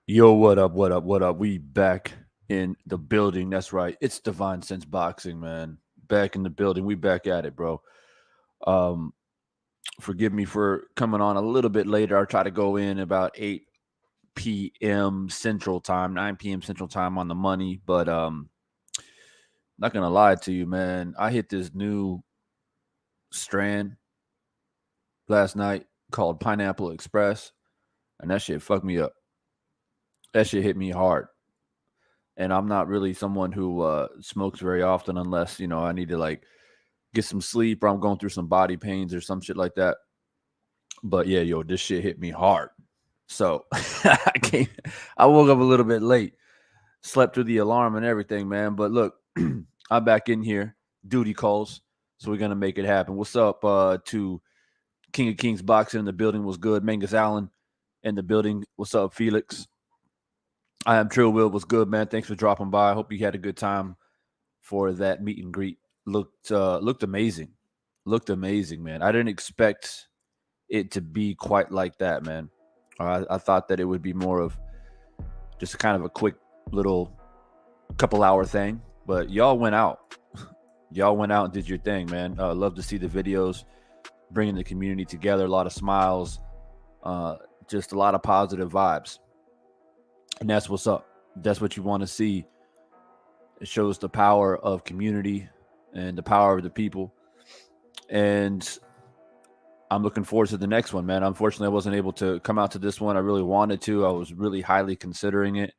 Yo, what up? What up? What up? We back in the building. That's right. It's Divine Sense Boxing, man. Back in the building. We back at it, bro. Um, Forgive me for coming on a little bit later. I'll try to go in about 8 p.m. Central Time, 9 p.m. Central Time on the money. But not gonna lie to you, man. I hit this new strand last night called Pineapple Express, and that shit fucked me up. That shit hit me hard. And I'm not really someone who smokes very often unless, I need to like get some sleep or I'm going through some body pains or some shit like that. But yeah, yo, this shit hit me hard. So I woke up a little bit late, slept through the alarm and everything, man. But look, I'm back in here. Duty calls. So we're going to make it happen. What's up to King of Kings Boxing in the building? Was good. Mangus Allen in the building. What's up, Felix? I am Trill Will. Was good, man. Thanks for dropping by. I hope you had a good time for that meet and greet. Looked amazing. Looked amazing, man. I didn't expect it to be quite like that, man. I thought that it would be more of just kind of a quick little couple hour thing, but y'all went out. Y'all went out and did your thing, man. Love to see the videos, bringing the community together. A lot of smiles, just a lot of positive vibes, and that's what's up. That's what you want to see. It shows the power of community and the power of the people. And I'm looking forward to the next one, man. Unfortunately, I wasn't able to come out to this one. I really wanted to. I was really highly considering it.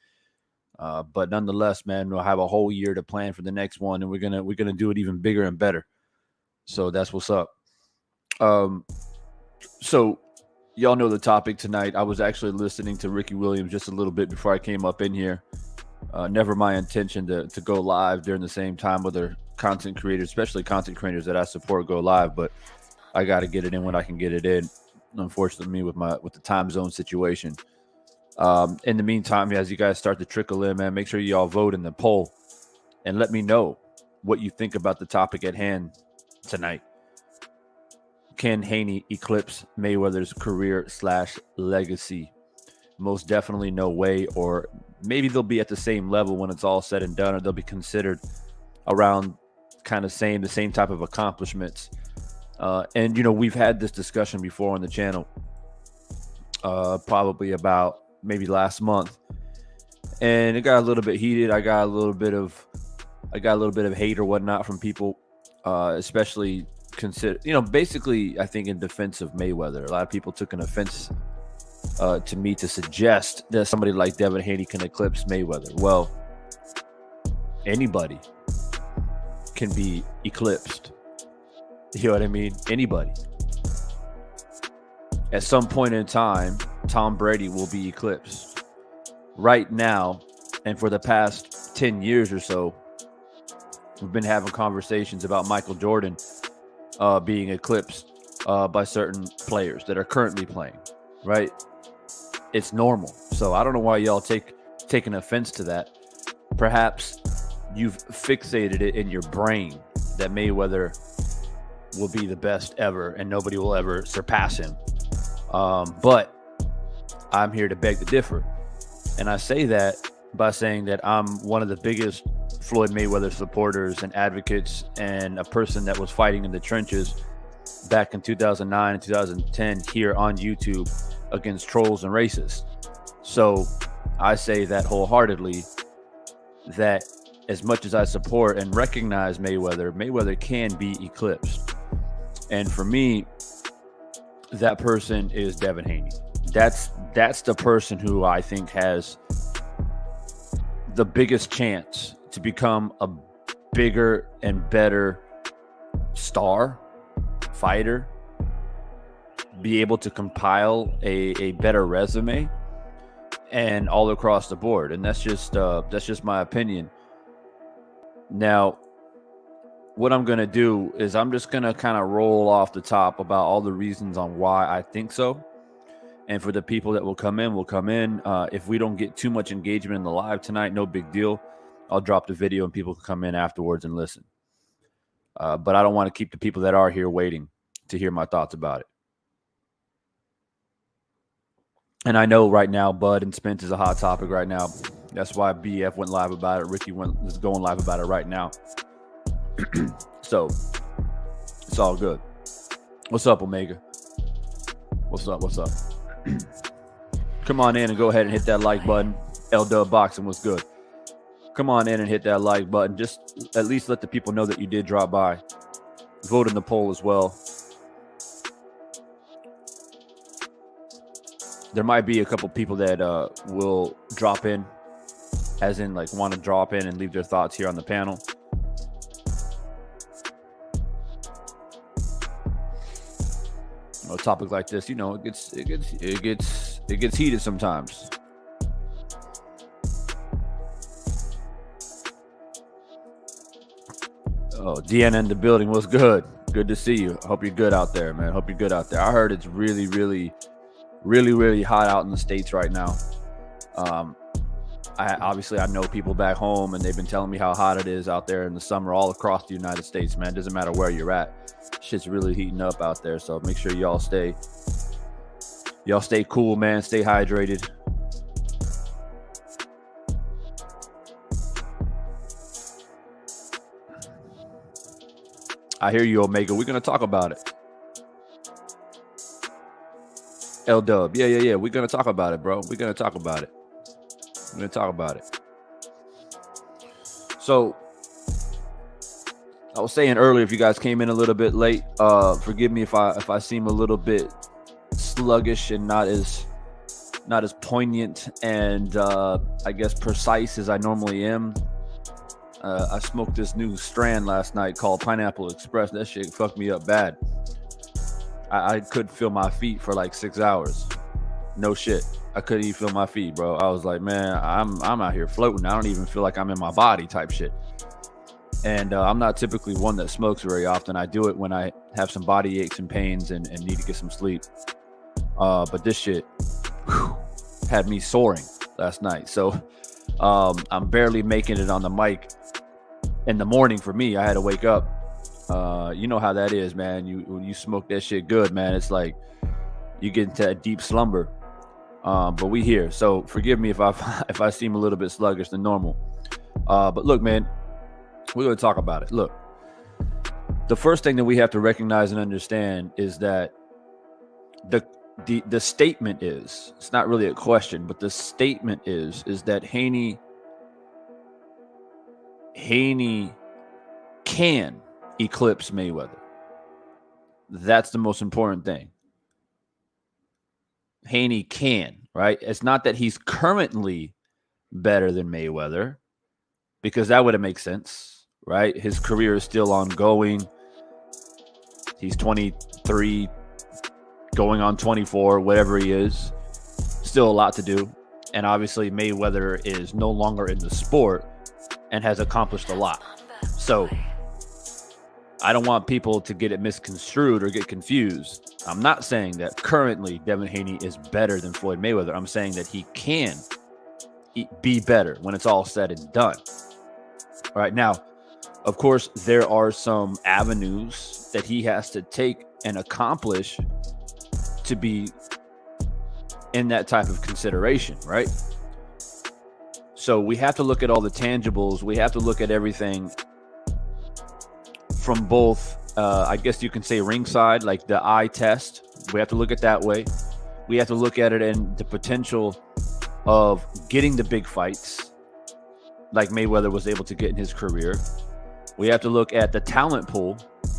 But nonetheless, man, we'll have a whole year to plan for the next one, and we're gonna do it even bigger and better. So that's what's up. So y'all know the topic tonight. I was actually listening to Ricky Williams just a little bit before I came up in here. Never my intention to go live during the same time other content creators, especially content creators that I support, go live. But I got to get it in when I can get it in. Unfortunately, with the time zone situation. In the meantime, as you guys start to trickle in, man, make sure you all vote in the poll and let me know what you think about the topic at hand tonight. Can Haney eclipse Mayweather's career/legacy? Most definitely no way, or maybe they'll be at the same level when it's all said and done, or they'll be considered around kind of the same type of accomplishments. And, we've had this discussion before on the channel, probably about maybe last month, and it got a little bit heated. I got a little bit of hate or whatnot from people, especially basically, I think in defense of Mayweather. A lot of people took an offense to me to suggest that somebody like Devin Haney can eclipse Mayweather. Well, anybody can be eclipsed. You know what I mean? Anybody. At some point in time, Tom Brady will be eclipsed. Right now, and for the past 10 years or so, we've been having conversations about Michael Jordan being eclipsed by certain players that are currently playing, right? It's normal. So I don't know why y'all taking offense to that. Perhaps you've fixated it in your brain that Mayweather will be the best ever and nobody will ever surpass him. But I'm here to beg to differ. And I say that by saying that I'm one of the biggest Floyd Mayweather supporters and advocates, and a person that was fighting in the trenches back in 2009 and 2010 here on YouTube against trolls and racists. So I say that wholeheartedly, that as much as I support and recognize Mayweather can be eclipsed. And for me, that person is Devin Haney. That's the person who I think has the biggest chance to become a bigger and better star, fighter, be able to compile a better resume, and all across the board. And that's just my opinion. Now, what I'm going to do is I'm just going to kind of roll off the top about all the reasons on why I think so. And for the people that will come in. If we don't get too much engagement in the live tonight, no big deal. I'll drop the video and people can come in afterwards and listen. But I don't want to keep the people that are here waiting to hear my thoughts about it. And I know right now, Bud and Spence is a hot topic right now. That's why BF went live about it. Ricky is going live about it right now. So it's all good. What's up, Omega? What's up? Come on in and go ahead and hit that like button. L-Dub Boxing was good. Come on in and hit that like button. Just at least let the people know that you did drop by. Vote in the poll as well. There might be a couple people that will drop in, as in like want to drop in and leave their thoughts here on the panel. A topic like this, it gets heated sometimes. Oh, DN in the building was good. Good to see you. I hope you're good out there, man. Hope you're good out there. I heard it's really hot out in the States right now. I know people back home, and they've been telling me how hot it is out there in the summer all across the United States, man. It doesn't matter where you're at. Shit's really heating up out there. So make sure y'all stay cool, man. Stay hydrated. I hear you, Omega. We're going to talk about it. L-Dub. Yeah. We're going to talk about it, bro. We're going to talk about it. So I was saying earlier, if you guys came in a little bit late, forgive me if I seem a little bit sluggish and not as poignant and I guess precise as I normally am. I smoked this new strand last night called Pineapple Express. That shit fucked me up bad. I couldn't feel my feet for like 6 hours. No shit. I couldn't even feel my feet, bro. I was like, man, I'm out here floating. I don't even feel like I'm in my body type shit. And I'm not typically one that smokes very often. I do it when I have some body aches and pains and need to get some sleep. But this shit had me soaring last night. So I'm barely making it on the mic in the morning for me. I had to wake up. You know how that is, man. When you smoke that shit good, man, it's like you get into a deep slumber. But we here. So forgive me if I seem a little bit sluggish than normal. But look, man, we're going to talk about it. Look, the first thing that we have to recognize and understand is that the statement is, it's not really a question, but the statement is that Haney can eclipse Mayweather. That's the most important thing. Haney can, right? It's not that he's currently better than Mayweather, because that wouldn't make sense, right? His career is still ongoing. He's 23, going on 24, whatever he is. Still a lot to do. And obviously Mayweather is no longer in the sport and has accomplished a lot. So I don't want people to get it misconstrued or get confused. I'm not saying that currently Devin Haney is better than Floyd Mayweather. I'm saying that he can be better when it's all said and done. All right. Now, of course, there are some avenues that he has to take and accomplish to be in that type of consideration, right? So we have to look at all the tangibles. We have to look at everything from both, I guess you can say ringside, like the eye test. We have to look at that way. We have to look at it in the potential of getting the big fights like Mayweather was able to get in his career. We have to look at the talent pool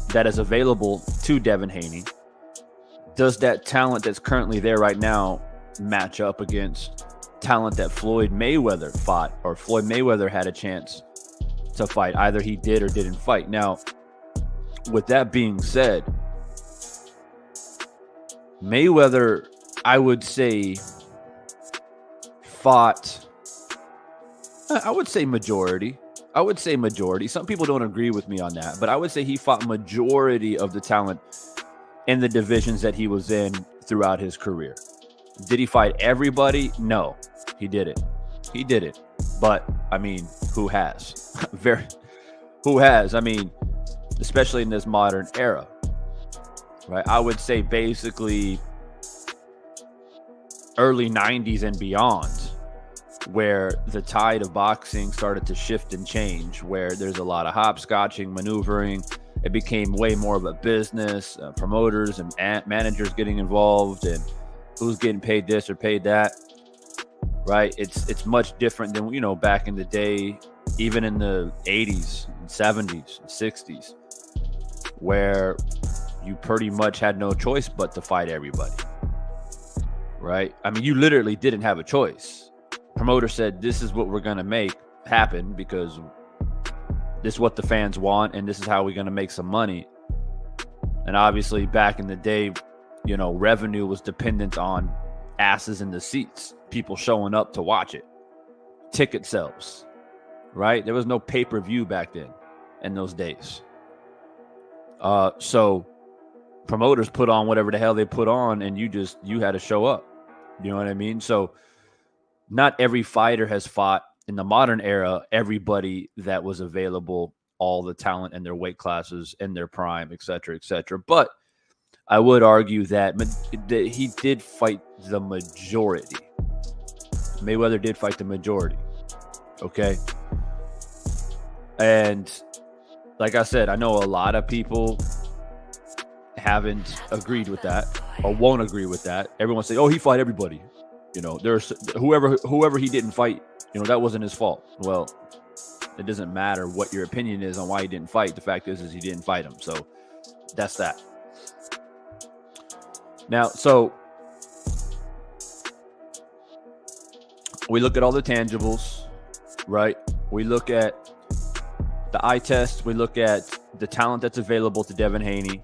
that is available to Devin Haney. Does that talent that's currently there right now match up against talent that Floyd Mayweather fought, or Floyd Mayweather had a chance to fight? Either he did or didn't fight. Now, with that being said, Mayweather, I would say, fought, I would say majority. Some people don't agree with me on that, but I would say he fought majority of the talent in the divisions that he was in throughout his career. Did he fight everybody? No, he didn't. But I mean, who has? Who has? I mean, especially in this modern era, right? I would say basically early 90s and beyond, where the tide of boxing started to shift and change, where there's a lot of hopscotching, maneuvering. It became way more of a business, promoters and managers getting involved, and who's getting paid this or paid that, right? It's much different than, you know, back in the day, even in the 80s, 70s, 60s, where you pretty much had no choice but to fight everybody, right? I mean, you literally didn't have a choice. Promoter said, this is what we're going to make happen because this is what the fans want, and this is how we're going to make some money. And obviously, back in the day, you know, revenue was dependent on asses in the seats, people showing up to watch it, ticket sales, right? There was no pay-per-view back then in those days. So promoters put on whatever the hell they put on, and you had to show up. You know what I mean? So not every fighter has fought in the modern era everybody that was available, all the talent in their weight classes, in their prime, et cetera, et cetera. But I would argue that he did fight the majority. Mayweather did fight the majority. Okay. And like I said, I know a lot of people haven't agreed with that or won't agree with that. Everyone say, "Oh, he fought everybody." You know, there's whoever he didn't fight, you know, that wasn't his fault. Well, it doesn't matter what your opinion is on why he didn't fight. The fact is he didn't fight him. So that's that. Now, so we look at all the tangibles, right? We look at the eye test. We look at the talent that's available to Devin Haney.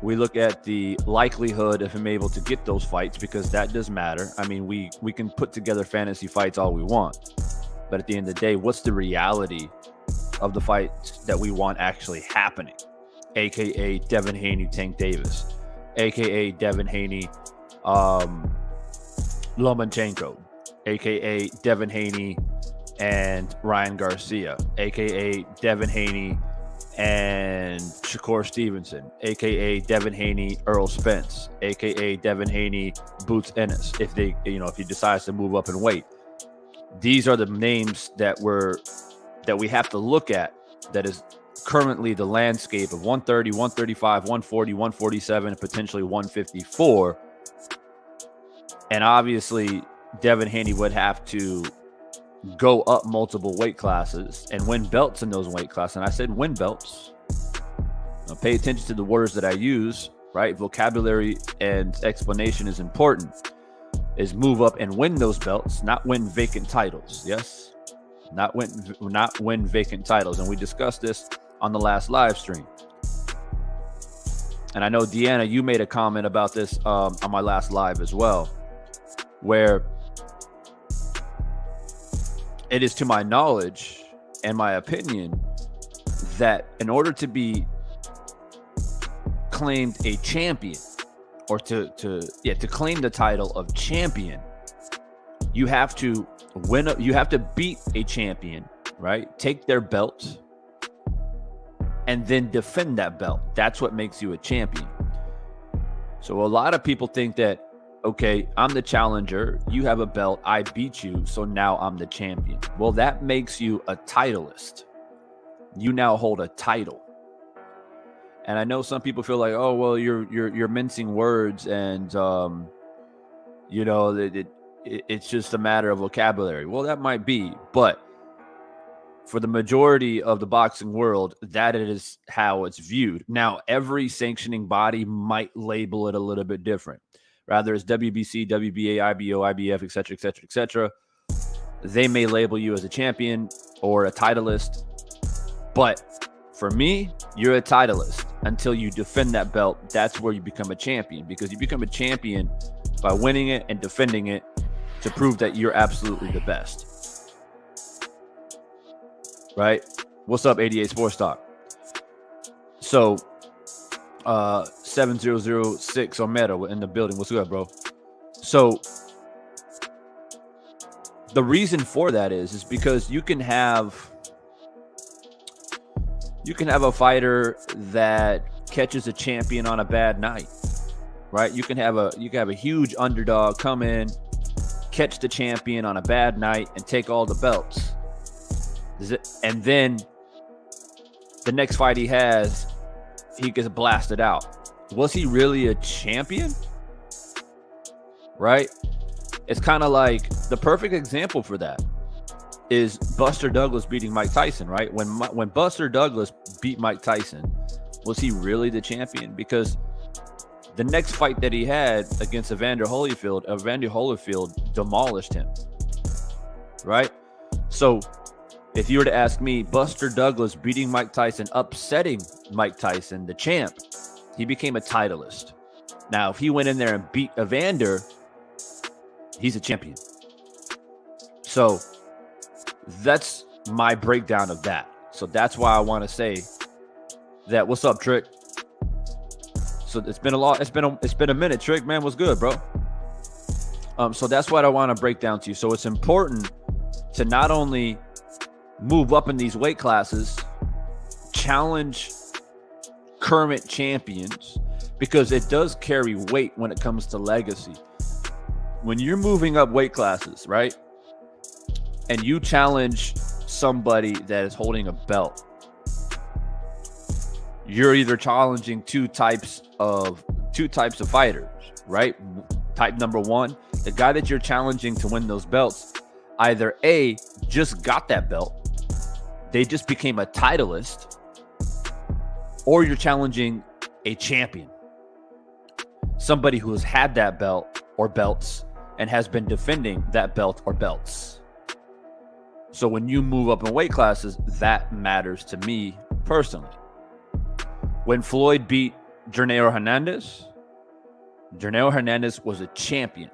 We look at the likelihood of him able to get those fights, because that does matter. I mean, we can put together fantasy fights all we want, but at the end of the day, what's the reality of the fights that we want actually happening? AKA Devin Haney, Tank Davis, AKA Devin Haney, Lomachenko, AKA Devin Haney and Ryan Garcia, AKA Devin Haney and Shakur Stevenson, aka Devin Haney, Earl Spence, aka Devin Haney, Boots Ennis, if he decides to move up in weight. These are the names that we have to look at, that is currently the landscape of 130, 135, 140, 147, and potentially 154. And obviously, Devin Haney would have to go up multiple weight classes and win belts in those weight classes. And I said win belts. Now, pay attention to the words that I use, right? Vocabulary and explanation is important. Is move up and win those belts, not win vacant titles. Yes? Not win vacant titles. And we discussed this on the last live stream. And I know, Deanna, you made a comment about this on my last live as well, where it is to my knowledge and my opinion that in order to be claimed a champion, or to claim the title of champion, you have to win. You have to beat a champion, right? Take their belt and then defend that belt. That's what makes you a champion. So a lot of people think that, okay, I'm the challenger, you have a belt, I beat you, so now I'm the champion. Well, that makes you a titleist. You now hold a title. And I know some people feel like, oh, well, you're mincing words, and it's just a matter of vocabulary. Well, that might be, but for the majority of the boxing world, that is how it's viewed. Now, every sanctioning body might label it a little bit different. Rather, it's WBC, WBA, IBO, IBF, et cetera, et cetera, et cetera. They may label you as a champion or a titleist. But for me, you're a titleist until you defend that belt. That's where you become a champion, because you become a champion by winning it and defending it to prove that you're absolutely the best. Right? What's up, 88 Sports Talk? So, 7006 on Meta in the building. What's good, bro? So the reason for that is because you can have a fighter that catches a champion on a bad night, right? You can have a huge underdog come in, catch the champion on a bad night, and take all the belts. And then the next fight he has, he gets blasted out. Was he really a champion? Right? It's kind of like the perfect example for that is Buster Douglas beating Mike Tyson, right? When Buster Douglas beat Mike Tyson, was he really the champion? Because the next fight that he had against Evander Holyfield demolished him, right? So if you were to ask me, Buster Douglas beating Mike Tyson, upsetting Mike Tyson, the champ, he became a titleist. Now, if he went in there and beat Evander, he's a champion. So that's my breakdown of that. So that's why I want to say that. What's up, Trick? So it's been a minute, Trick, man. What's good, bro? So that's what I want to break down to you. So it's important to not only move up in these weight classes, challenge current champions, because it does carry weight when it comes to legacy. When you're moving up weight classes, right, and you challenge somebody that is holding a belt, you're either challenging two types of fighters, right? Type number one, the guy that you're challenging to win those belts, either A, just got that belt, they just became a titleist, or you're challenging a champion, somebody who has had that belt or belts and has been defending that belt or belts. So when you move up in weight classes, that matters to me personally. When Floyd beat Jerneo Hernandez was a champion.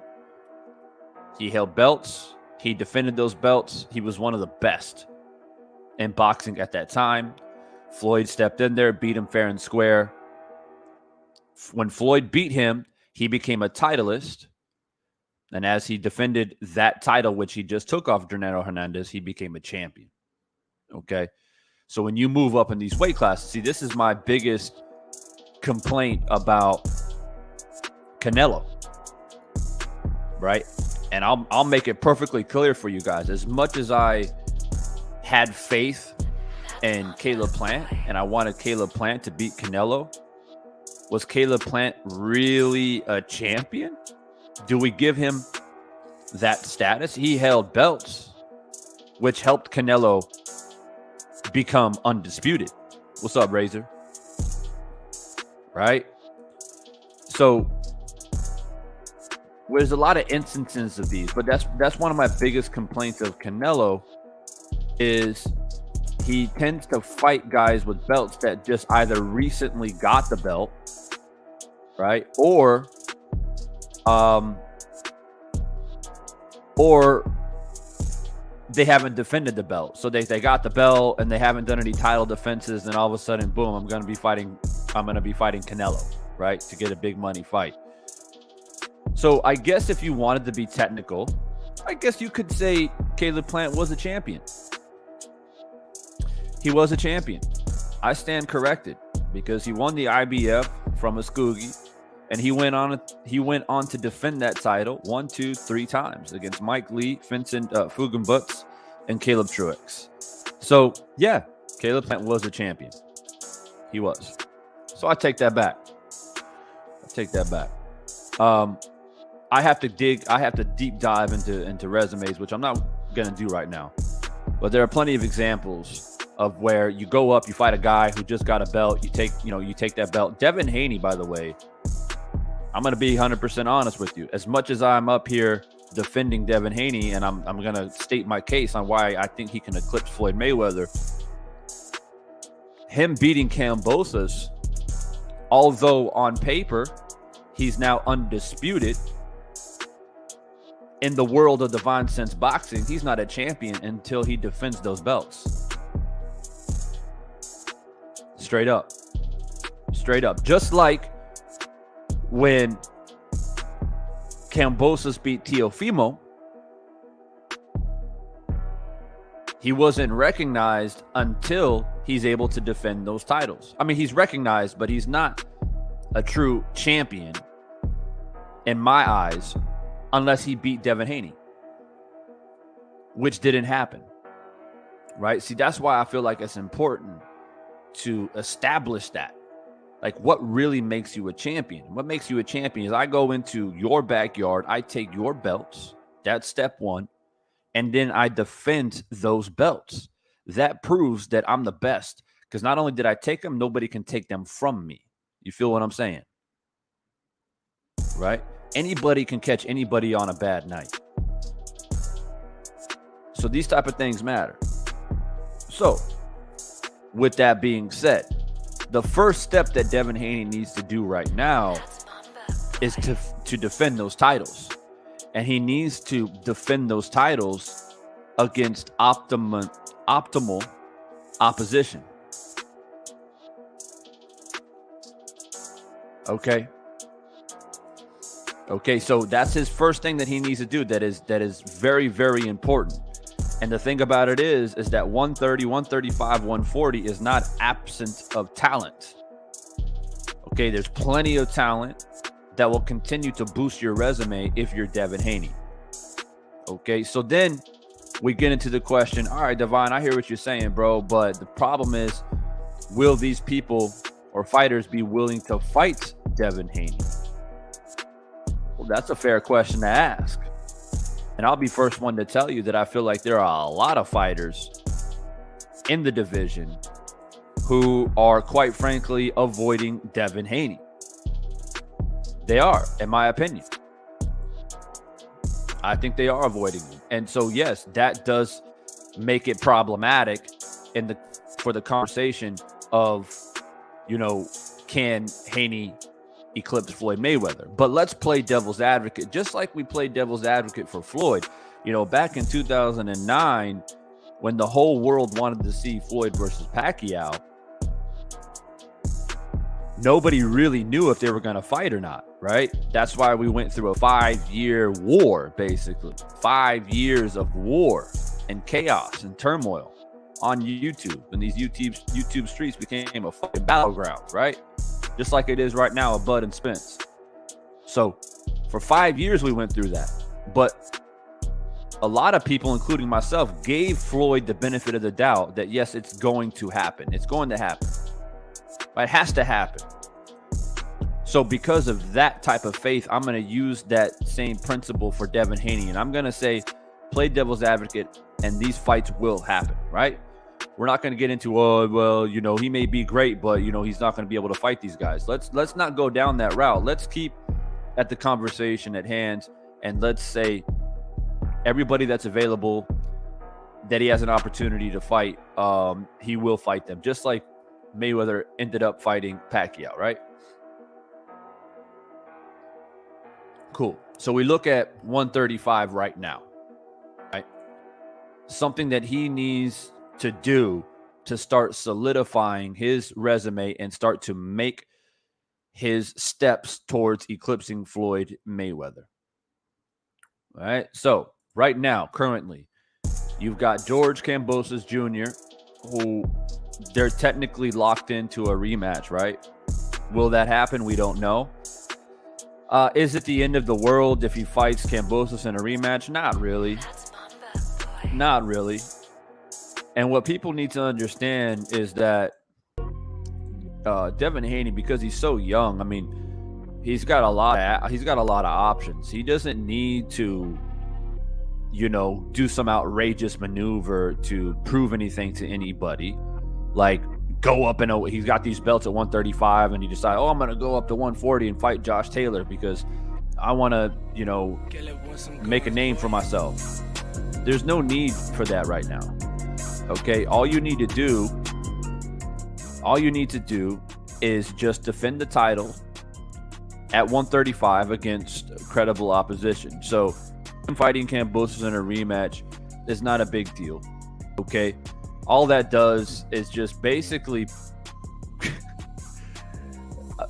He held belts. He defended those belts. He was one of the best in boxing at that time. Floyd stepped in there, beat him fair and square. When Floyd beat him, he became a titleist. And as he defended that title, which he just took off Jerneo Hernandez, he became a champion. Okay? So when you move up in these weight classes, see, this is my biggest complaint about Canelo, right? And I'll make it perfectly clear for you guys. As much as I had faith in Caleb Plant and I wanted Caleb Plant to beat Canelo, was Caleb Plant really a champion? Do we give him that status? He held belts, which helped Canelo become undisputed. What's up, Razor? Right? So there's a lot of instances of these, but that's one of my biggest complaints of Canelo is he tends to fight guys with belts that just either recently got the belt, right? Or they haven't defended the belt. So they got the belt and they haven't done any title defenses, and all of a sudden, boom, I'm gonna be fighting Canelo, right? To get a big money fight. So I guess if you wanted to be technical, I guess you could say Caleb Plant was a champion. He was a champion. I stand corrected because he won the IBF from Muskogee, and he went on to defend that title 1, 2, 3 times against Mike Lee, Vincent Fuggenbutz, and Caleb Truex. So yeah, Caleb Plant was a champion. He was. So I take that back. I have to deep dive into resumes, which I'm not going to do right now. But there are plenty of examples of where you go up, you fight a guy who just got a belt, you take that belt. Devin Haney, by the way, I'm going to be 100% honest with you. As much as I'm up here defending Devin Haney, and I'm going to state my case on why I think he can eclipse Floyd Mayweather, him beating Kambosos, although on paper he's now undisputed, in the world of Divine Sense boxing, he's not a champion until he defends those belts. Straight up. Just like when Kambosos beat Teofimo, he wasn't recognized until he's able to defend those titles. I mean, he's recognized, but he's not a true champion in my eyes unless he beat Devin Haney, which didn't happen, right? See, that's why I feel like it's important to establish that. Like, what really makes you a champion? What makes you a champion is I go into your backyard, I take your belts, that's step one, and then I defend those belts. That proves that I'm the best, because not only did I take them, nobody can take them from me. You feel what I'm saying? Right? Anybody can catch anybody on a bad night. So these type of things matter. So, with that being said, the first step that Devin Haney needs to do right now is to defend those titles. And he needs to defend those titles against optimal opposition. Okay? Okay, so that's his first thing that he needs to do. That is very, very important. And the thing about it is that 130, 135, 140 is not absent of talent. Okay, there's plenty of talent that will continue to boost your resume if you're Devin Haney. Okay, so then we get into the question, all right, Devon, I hear what you're saying, bro, but the problem is, will these people or fighters be willing to fight Devin Haney? Well, that's a fair question to ask. And I'll be first one to tell you that I feel like there are a lot of fighters in the division who are, quite frankly, avoiding Devin Haney. They are, in my opinion. I think they are avoiding him. And so, yes, that does make it problematic for the conversation of, can Haney eclipse Floyd Mayweather? But let's play devil's advocate, just like we played devil's advocate for Floyd. Back in 2009, when the whole world wanted to see Floyd versus Pacquiao, nobody really knew if they were going to fight or not, right? That's why we went through a 5-year war, basically. 5 years of war and chaos and turmoil on YouTube. And these YouTube streets became a fucking battleground, right? Just like it is right now at Bud and Spence. So for 5 years, we went through that. But a lot of people, including myself, gave Floyd the benefit of the doubt that, yes, it's going to happen. It's going to happen. It has to happen. So because of that type of faith, I'm going to use that same principle for Devin Haney. And I'm going to say, play devil's advocate, and these fights will happen, right? We're not going to get into, he may be great, but, he's not going to be able to fight these guys. Let's not go down that route. Let's keep at the conversation at hand, and let's say everybody that's available that he has an opportunity to fight, he will fight them, just like Mayweather ended up fighting Pacquiao, right? Cool. So we look at 135 right now, right? Something that he needs to do to start solidifying his resume and start to make his steps towards eclipsing Floyd Mayweather. All right. So right now, currently, you've got George Kambosos Jr., who they're technically locked into a rematch, right? Will that happen? We don't know. Is it the end of the world if he fights Kambosos in a rematch? Not really. Not really. And what people need to understand is that Devin Haney, because he's so young, he's got a lot of options. He doesn't need to, do some outrageous maneuver to prove anything to anybody. Like go up and he's got these belts at 135 and he decides, I'm going to go up to 140 and fight Josh Taylor because I want to, make a name for myself. There's no need for that right now. Okay. All you need to do is just defend the title at 135 against credible opposition. So fighting Kambosos in a rematch is not a big deal. Okay. All that does is just basically,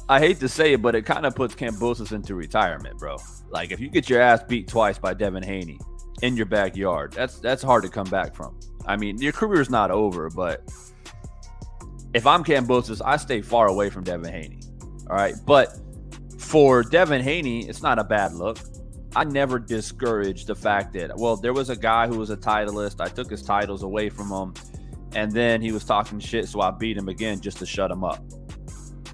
I hate to say it, but it kind of puts Kambosos into retirement, bro. Like if you get your ass beat twice by Devin Haney in your backyard, that's hard to come back from. Your career's not over, but if I'm Kambosos, I stay far away from Devin Haney. All right. But for Devin Haney, it's not a bad look. I never discouraged the fact that, there was a guy who was a titleist. I took his titles away from him. And then he was talking shit, so I beat him again just to shut him up.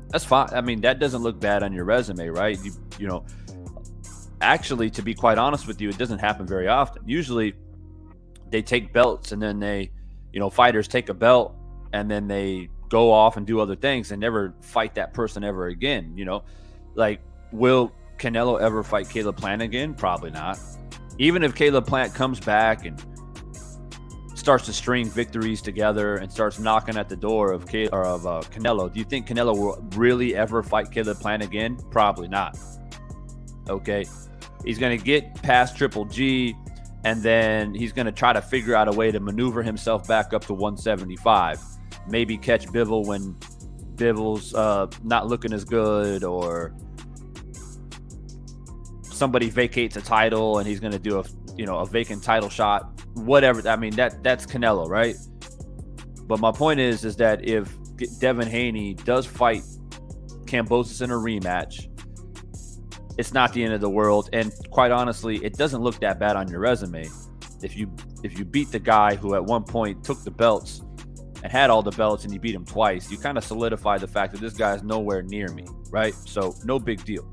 That's fine. That doesn't look bad on your resume, right? Actually, to be quite honest with you, it doesn't happen very often. Usually, they take belts and then they, fighters take a belt and then they go off and do other things and never fight that person ever again. Like, will Canelo ever fight Caleb Plant again? Probably not. Even if Caleb Plant comes back and starts to string victories together and starts knocking at the door of Canelo, do you think Canelo will really ever fight Caleb Plant again? Probably not. Okay. He's going to get past Triple G, and then he's going to try to figure out a way to maneuver himself back up to 175. Maybe catch Bivol when Bivol's not looking as good, or somebody vacates a title and he's going to do a vacant title shot, whatever. I mean, that's Canelo, right? But my point is that if Devin Haney does fight Kambosos in a rematch, it's not the end of the world. And quite honestly, it doesn't look that bad on your resume. If you beat the guy who at one point took the belts and had all the belts and you beat him twice, you kind of solidify the fact that this guy is nowhere near me, right? So no big deal.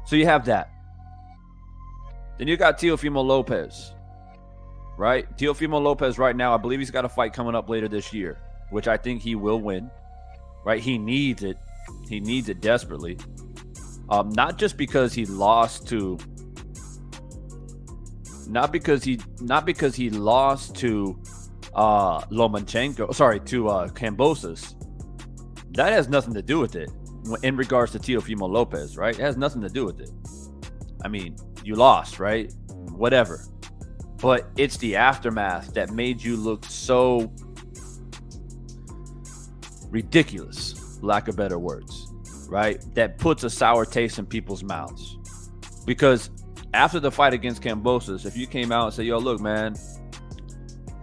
So you have that. Then you got Teofimo Lopez, right? Teofimo Lopez right now, I believe he's got a fight coming up later this year, which I think he will win, right? He needs it. He needs it desperately. Not just because he lost to, not because he lost to Kambosos. That has nothing to do with it in regards to Teofimo Lopez, right? It has nothing to do with it. I mean, you lost, right? Whatever. But it's the aftermath that made you look so ridiculous, lack of better words, right? That puts a sour taste in people's mouths. Because after the fight against Kambosos, if you came out and said, yo, look, man,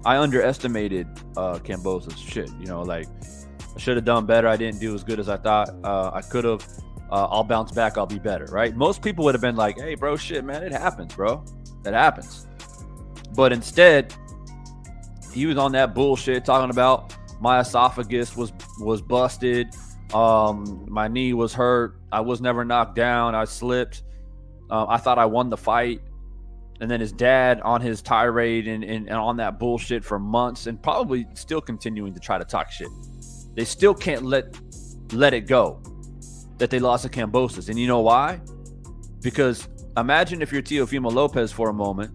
I underestimated Kambosos. Shit, like, I should have done better. I didn't do as good as I thought I could have. I'll bounce back. I'll be better, right? Most people would have been like, hey, bro, shit, man, it happens, bro. It happens. But instead, he was on that bullshit talking about my esophagus was busted. My knee was hurt. I was never knocked down. I slipped. I thought I won the fight. And then his dad on his tirade and on that bullshit for months, and probably still continuing to try to talk shit. They still can't let it go that they lost to Kambosos. And you know why? Because imagine if you're Teofimo Lopez for a moment.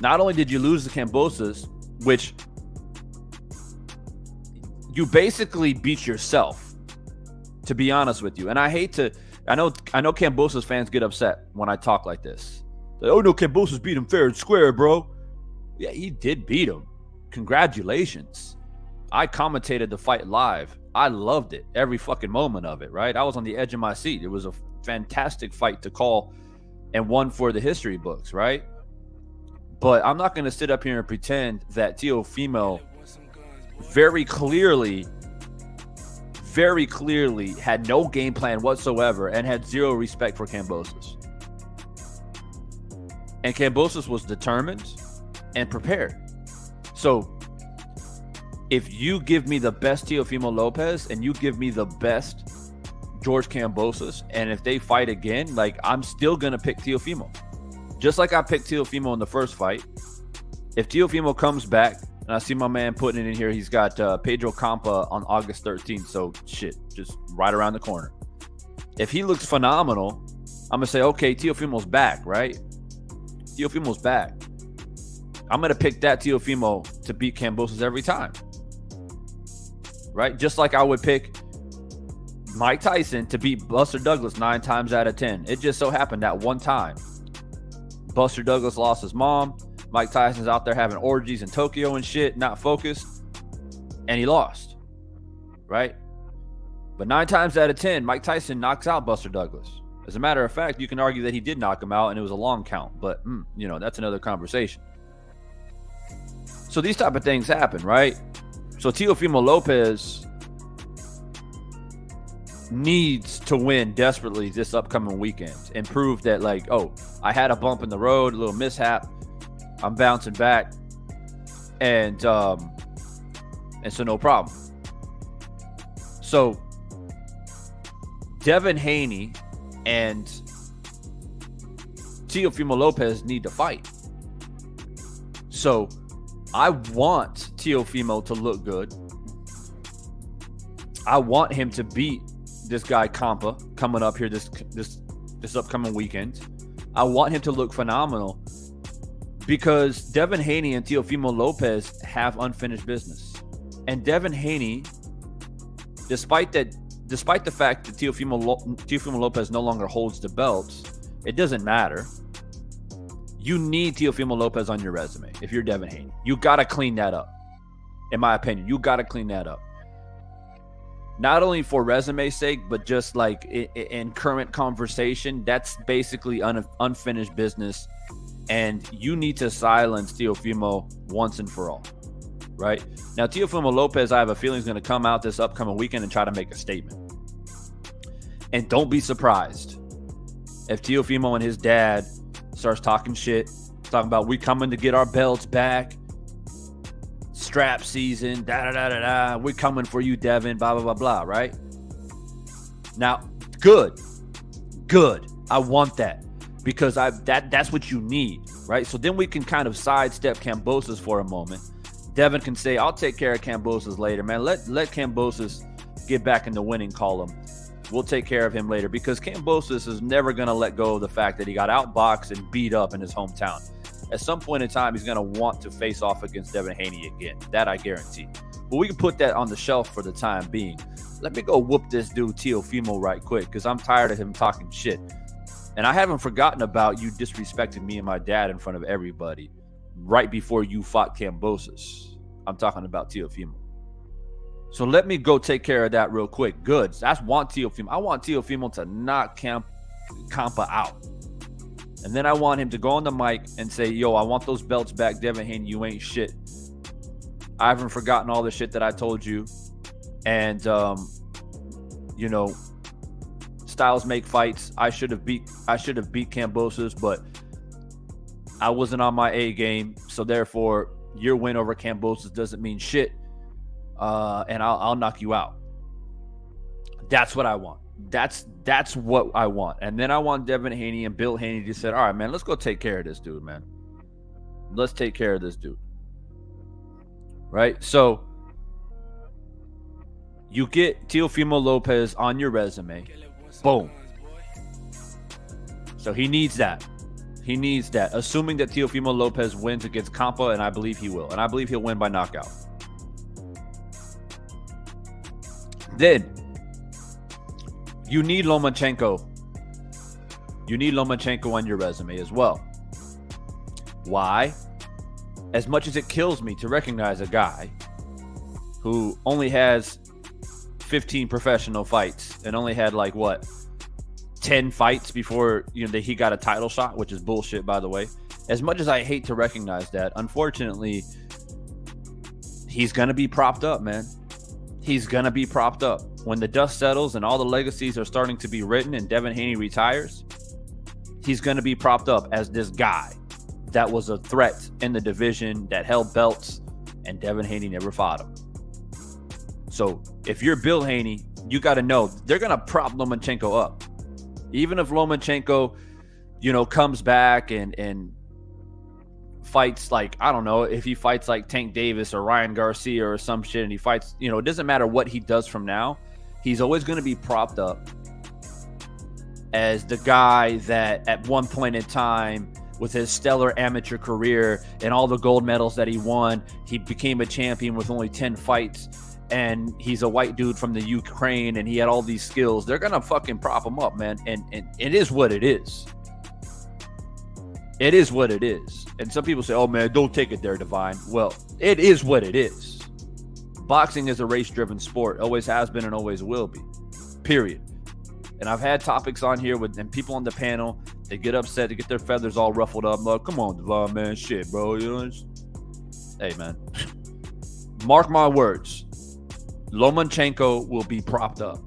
Not only did you lose to Kambosos, which you basically beat yourself, to be honest with you. And I know Kambosos fans get upset when I talk like this. Like, oh no, Kambosos beat him fair and square, bro. Yeah, he did beat him. Congratulations. I commentated the fight live. I loved it. Every fucking moment of it, right? I was on the edge of my seat. It was a fantastic fight to call and one for the history books, right? But I'm not going to sit up here and pretend that Teofimo very clearly had no game plan whatsoever and had zero respect for Kambosos. And Kambosos was determined and prepared. So if you give me the best Teofimo Lopez and you give me the best George Kambosos, and if they fight again, like, I'm still going to pick Teofimo. Just like I picked Teofimo in the first fight. If Teofimo comes back, and I see my man putting it in here, he's got Pedro Campa on August 13th. So shit, just right around the corner. If he looks phenomenal, I'm going to say, okay, Teofimo's back, right? Teofimo's back. I'm going to pick that Teofimo to beat Kambosos every time. Right? Just like I would pick Mike Tyson to beat Buster Douglas 9 times out of 10. It just so happened that one time Buster Douglas lost his mom. Mike Tyson's out there having orgies in Tokyo and shit, not focused, and he lost. Right? But 9 times out of 10, Mike Tyson knocks out Buster Douglas. As a matter of fact, you can argue that he did knock him out and it was a long count. But, that's another conversation. So these type of things happen, right? So Teofimo Lopez needs to win desperately this upcoming weekend and prove that, like, oh, I had a bump in the road, a little mishap. I'm bouncing back. And so no problem. So Devin Haney and Teofimo Lopez need to fight. So I want Teofimo to look good. I want him to beat this guy Campa coming up here this upcoming weekend. I want him to look phenomenal because Devin Haney and Teofimo Lopez have unfinished business. And Devin Haney, despite the fact that Teofimo Lopez no longer holds the belts, it doesn't matter. You need Teofimo Lopez on your resume if you're Devin Haney. You got to clean that up. In my opinion, you got to clean that up. not only for resume's sake, but just like in current conversation, that's basically unfinished business. And you need to silence Teofimo once and for all, right? Now, Teofimo Lopez, I have a feeling, is going to come out this upcoming weekend and try to make a statement. And don't be surprised if Teofimo and his dad starts talking shit, talking about we coming to get our belts back, strap season, da-da-da-da-da, we're coming for you, Devin, blah, blah, blah, blah, right? Now, good. I want that. Because that's what you need, right? So then we can kind of sidestep Kambosos for a moment. Devin can say, I'll take care of Kambosos later, man. Let Kambosos get back in the winning column. We'll take care of him later, because Kambosos is never going to let go of the fact that he got outboxed and beat up in his hometown. At some point in time, he's going to want to face off against Devin Haney again. That I guarantee. But we can put that on the shelf for the time being. Let me go whoop this dude Teofimo right quick, because I'm tired of him talking shit. And I haven't forgotten about you disrespecting me and my dad in front of everybody right before you fought Kambosos. I'm talking about Teofimo. So let me go take care of that real quick. Good. I want Teofimo to knock Campa out. And then I want him to go on the mic and say, yo, I want those belts back, Devin Haney. You ain't shit. I haven't forgotten all the shit that I told you. And, styles make fights. I should have beat Kambosos, but I wasn't on my A game. So therefore, your win over Kambosos doesn't mean shit. And I'll knock you out. That's what I want. That's what I want. And then I want Devin Haney and Bill Haney to say, all right, man, let's go take care of this dude, man. Let's take care of this dude. Right? So you get Teofimo Lopez on your resume. Boom. So he needs that. He needs that. Assuming that Teofimo Lopez wins against Campa, and I believe he will. And I believe he'll win by knockout. Then you need Lomachenko. You need Lomachenko on your resume as well. Why? As much as it kills me to recognize a guy who only has 15 professional fights and only had 10 fights before he got a title shot, which is bullshit, by the way. As much as I hate to recognize that, unfortunately, he's gonna be propped up, man. He's gonna be propped up when the dust settles and all the legacies are starting to be written and Devin Haney retires. He's gonna be propped up as this guy that was a threat in the division, that held belts, and Devin Haney never fought him. So if you're Bill Haney, you got to know they're going to prop Lomachenko up. Even if Lomachenko, comes back and fights I don't know, if he fights like Tank Davis or Ryan Garcia or some shit, and he fights, it doesn't matter what he does from now. He's always going to be propped up as the guy that at one point in time, with his stellar amateur career and all the gold medals that he won, he became a champion with only 10 fights. And he's a white dude from the Ukraine, and he had all these skills. They're going to fucking prop him up, man. And it is what it is. It is what it is. And some people say, oh, man, don't take it there, Divine. Well, it is what it is. Boxing is a race-driven sport. Always has been and always will be. Period. And I've had topics on here and people on the panel, they get upset, they get their feathers all ruffled up. I'm like, come on, Devon, man, shit, bro. Hey, man. Mark my words. Lomachenko will be propped up.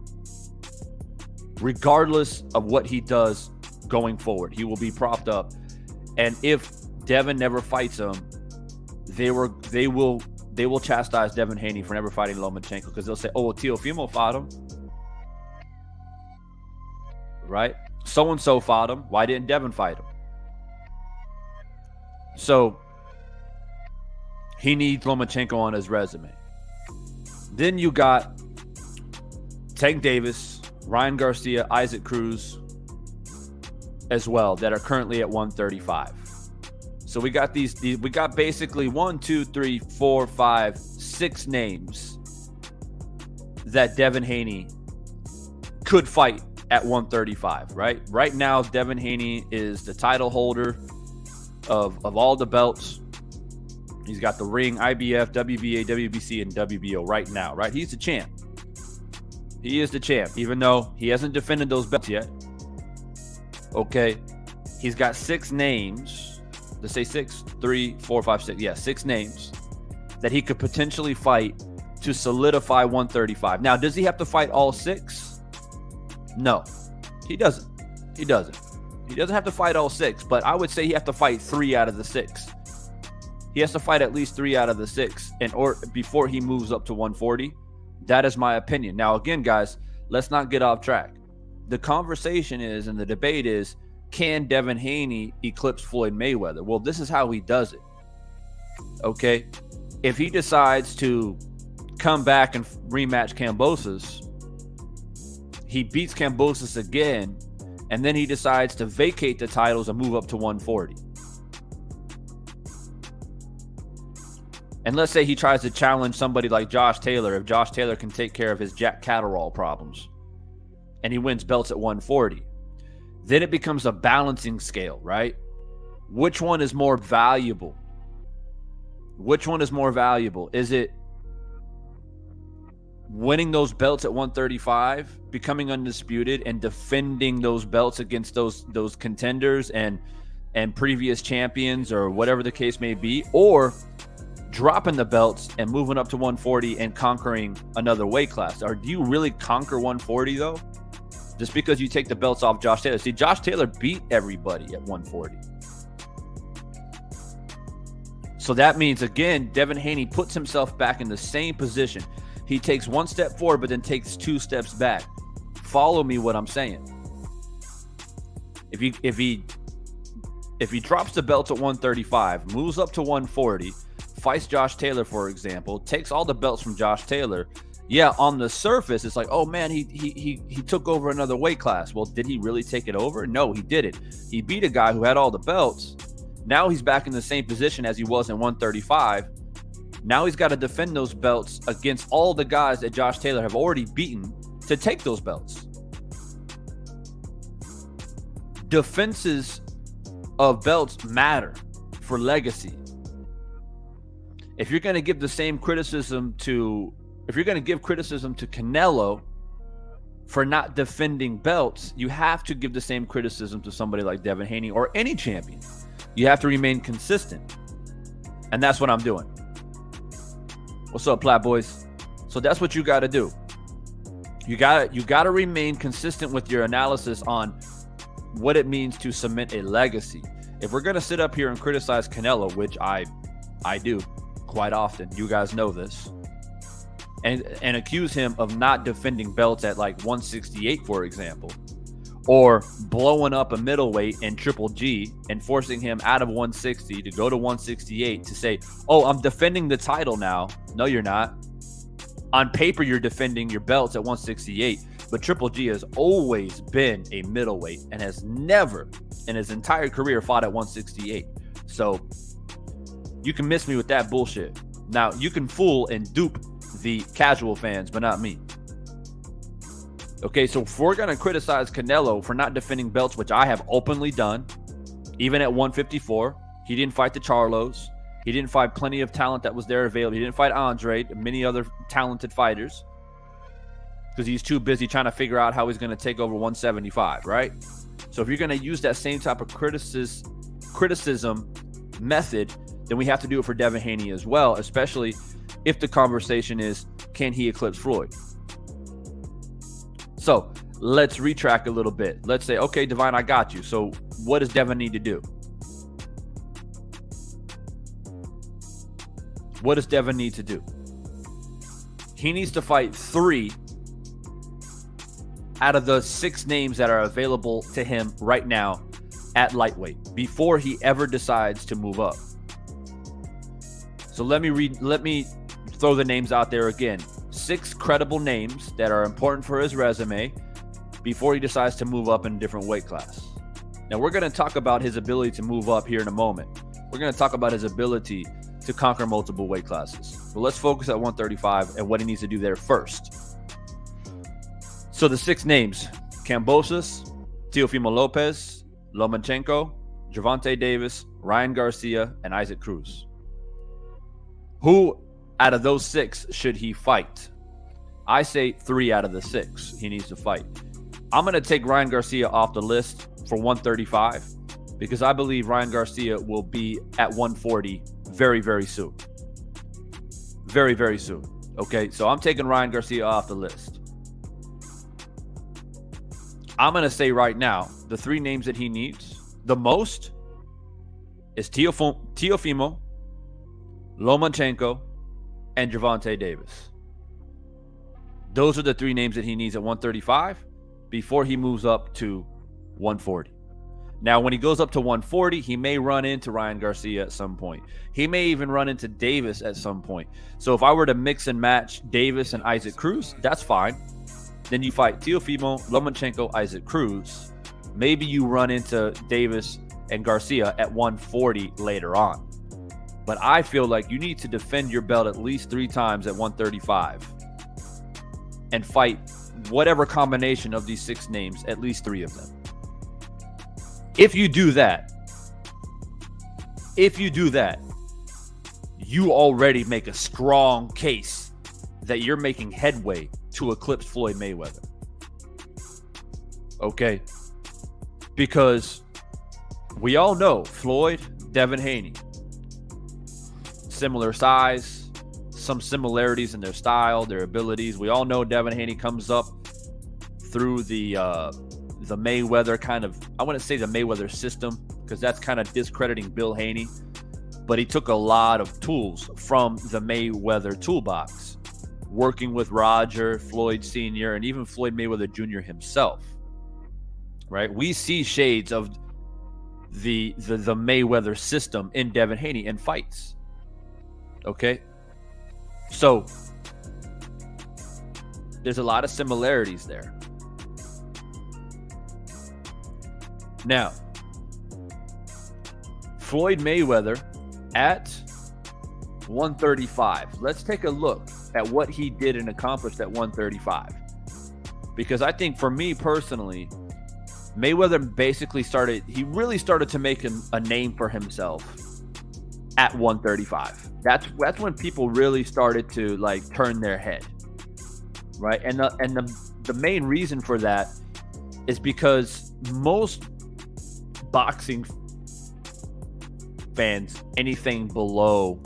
Regardless of what he does going forward, he will be propped up. And if Devin never fights him, they will chastise Devin Haney for never fighting Lomachenko, because they'll say, oh, well, Teofimo fought him. Right? So-and-so fought him. Why didn't Devin fight him? So he needs Lomachenko on his resume. Then you got Tank Davis, Ryan Garcia, Isaac Cruz as well that are currently at 135. So we got we got basically 6 names that Devin Haney could fight at 135, right? Right now, Devin Haney is the title holder of all the belts. He's got the ring, IBF, WBA, WBC, and WBO right now, right? He's the champ. He is the champ, even though he hasn't defended those belts yet. Okay. He's got 6 names. Let's say 6, 3, 4, 5, 6. Yeah, 6 names that he could potentially fight to solidify 135. Now, does he have to fight all 6? No, he doesn't. He doesn't. He doesn't have to fight all 6, but I would say he has to fight 3 out of the 6. He has to fight at least 3 out of the 6 before he moves up to 140. That is my opinion. Now, again, guys, let's not get off track. The conversation is, and the debate is, can Devin Haney eclipse Floyd Mayweather? Well, this is how he does it. Okay? If he decides to come back and rematch Kambosos, he beats Kambosos again, and then he decides to vacate the titles and move up to 140. And let's say he tries to challenge somebody like Josh Taylor, if Josh Taylor can take care of his Jack Catterall problems, and he wins belts at 140. Then it becomes a balancing scale, right? Which one is more valuable? Which one is more valuable? Is it winning those belts at 135, becoming undisputed, and defending those belts against those contenders and previous champions or whatever the case may be, or dropping the belts and moving up to 140 and conquering another weight class? Or do you really conquer 140 though? Just because you take the belts off Josh Taylor. See, Josh Taylor beat everybody at 140. So that means, again, Devin Haney puts himself back in the same position. He takes 1 step forward, but then takes 2 steps back. Follow me what I'm saying. If he drops the belts at 135, moves up to 140, fights Josh Taylor, for example, takes all the belts from Josh Taylor. Yeah, on the surface, it's like, oh man, he took over another weight class. Well, did he really take it over? No, he didn't. He beat a guy who had all the belts. Now he's back in the same position as he was in 135. Now he's got to defend those belts against all the guys that Josh Taylor have already beaten to take those belts. Defenses of belts matter for legacy. If you're going to give the same criticism to, if you're going to give criticism to Canelo for not defending belts, you have to give the same criticism to somebody like Devin Haney or any champion. You have to remain consistent. And that's what I'm doing. What's up, Plat Boys? So that's what you got to do. You got to remain consistent with your analysis on what it means to cement a legacy. If we're going to sit up here and criticize Canelo, which I do quite often, you guys know this, and accuse him of not defending belts at like 168, for example, or blowing up a middleweight in Triple G and forcing him out of 160 to go to 168 to say, oh, I'm defending the title now. No, you're not. On paper, you're defending your belts at 168, but Triple G has always been a middleweight and has never in his entire career fought at 168. So you can miss me with that bullshit. Now, you can fool and dupe the casual fans, but not me. Okay, so if we're going to criticize Canelo for not defending belts, which I have openly done, even at 154, he didn't fight the Charlos. He didn't fight plenty of talent that was there available. He didn't fight Andre and many other talented fighters because he's too busy trying to figure out how he's going to take over 175, right? So if you're going to use that same type of criticism method, then we have to do it for Devin Haney as well, especially if the conversation is, can he eclipse Floyd? So let's retrack a little bit. Let's say, okay, Divine, I got you. So what does Devin need to do? What does Devin need to do? He needs to fight 3 out of the 6 names that are available to him right now at lightweight before he ever decides to move up. So let me throw the names out there again. 6 credible names that are important for his resume before he decides to move up in a different weight class. Now, we're going to talk about his ability to move up here in a moment. We're going to talk about his ability to conquer multiple weight classes. But let's focus at 135 and what he needs to do there first. So the 6 names: Kambosos, Teofimo Lopez, Lomachenko, Gervonta Davis, Ryan Garcia, and Isaac Cruz. Who out of those 6 should he fight? I say 3 out of the 6 he needs to fight. I'm going to take Ryan Garcia off the list for 135 because I believe Ryan Garcia will be at 140 very, very soon. Very, very soon. Okay, so I'm taking Ryan Garcia off the list. I'm going to say right now, the 3 names that he needs the most is Teofimo, Lomachenko, and Gervonta Davis. Those are the 3 names that he needs at 135 before he moves up to 140. Now, when he goes up to 140, he may run into Ryan Garcia at some point. He may even run into Davis at some point. So if I were to mix and match Davis and Isaac Cruz, that's fine. Then you fight Teofimo, Lomachenko, Isaac Cruz. Maybe you run into Davis and Garcia at 140 later on. But I feel like you need to defend your belt at least 3 times at 135 and fight whatever combination of these 6 names, at least 3 of them. If you do that, you already make a strong case that you're making headway to eclipse Floyd Mayweather. Okay? Because we all know Floyd, Devin Haney, similar size, some similarities in their style, their abilities. We all know Devin Haney comes up through the Mayweather kind of, I wouldn't say the Mayweather system because that's kind of discrediting Bill Haney, but he took a lot of tools from the Mayweather toolbox, working with Roger, Floyd Sr., and even Floyd Mayweather Jr. himself, right? We see shades of the Mayweather system in Devin Haney in fights, okay? So there's a lot of similarities there. Now, Floyd Mayweather at 135. Let's take a look at what he did and accomplished at 135. Because I think for me personally, Mayweather basically really started to make a name for himself at 135. That's when people really started to like turn their head, right? And the main reason for that is because most boxing fans, anything below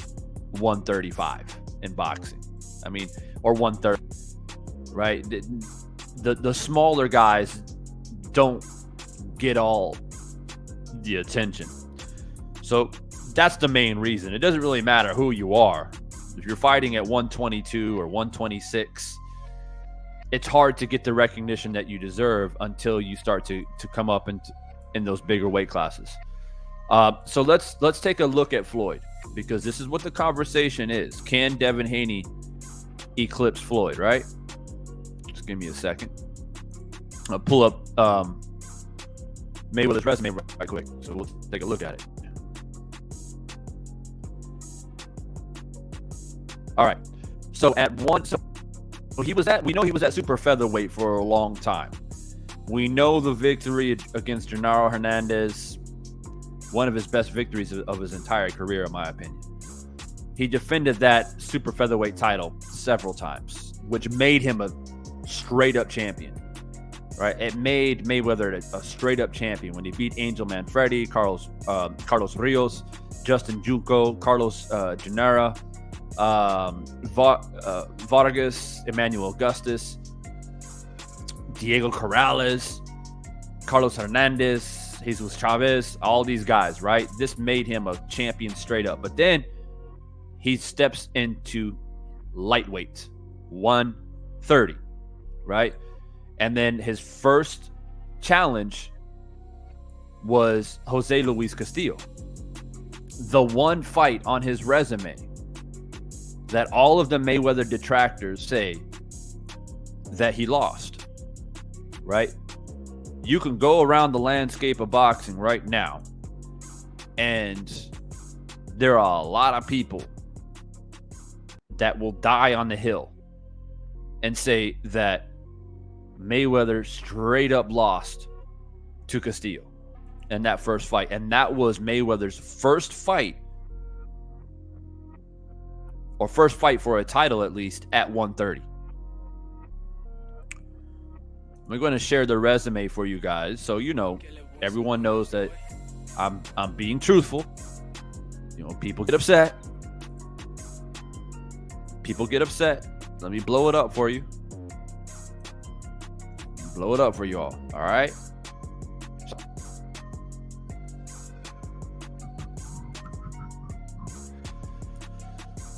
135 in boxing, I mean, or 130, right? The smaller guys don't get all the attention. So that's the main reason. It doesn't really matter who you are. If you're fighting at 122 or 126, it's hard to get the recognition that you deserve until you start to come up in those bigger weight classes. So let's take a look at Floyd, because this is what the conversation is. Can Devin Haney eclipse Floyd, right? Just give me a second. I'll pull up Mayweather's resume right quick, so we'll take a look at it. All right. So we know he was at super featherweight for a long time. We know the victory against Genaro Hernandez, one of his best victories of his entire career, in my opinion. He defended that super featherweight title several times, which made him a straight-up champion, right? It made Mayweather a straight-up champion when he beat Angel Manfredi, Carlos Rios, Justin Junco, Carlos Genera, Vargas, Emmanuel Augustus, Diego Corrales, Carlos Hernandez, Jesus Chavez, all these guys, right? This made him a champion straight up. But then he steps into lightweight, 130, right? And then his first challenge was Jose Luis Castillo. The one fight on his resume that all of the Mayweather detractors say that he lost, right? You can go around the landscape of boxing right now, and there are a lot of people that will die on the hill and say that Mayweather straight up lost to Castillo in that first fight. And that was Mayweather's first fight, or first fight for a title at least, at 130. I'm going to share the resume for you guys, so everyone knows that I'm being truthful. People get upset. People get upset. Let me blow it up for you. Blow it up for you all. All right.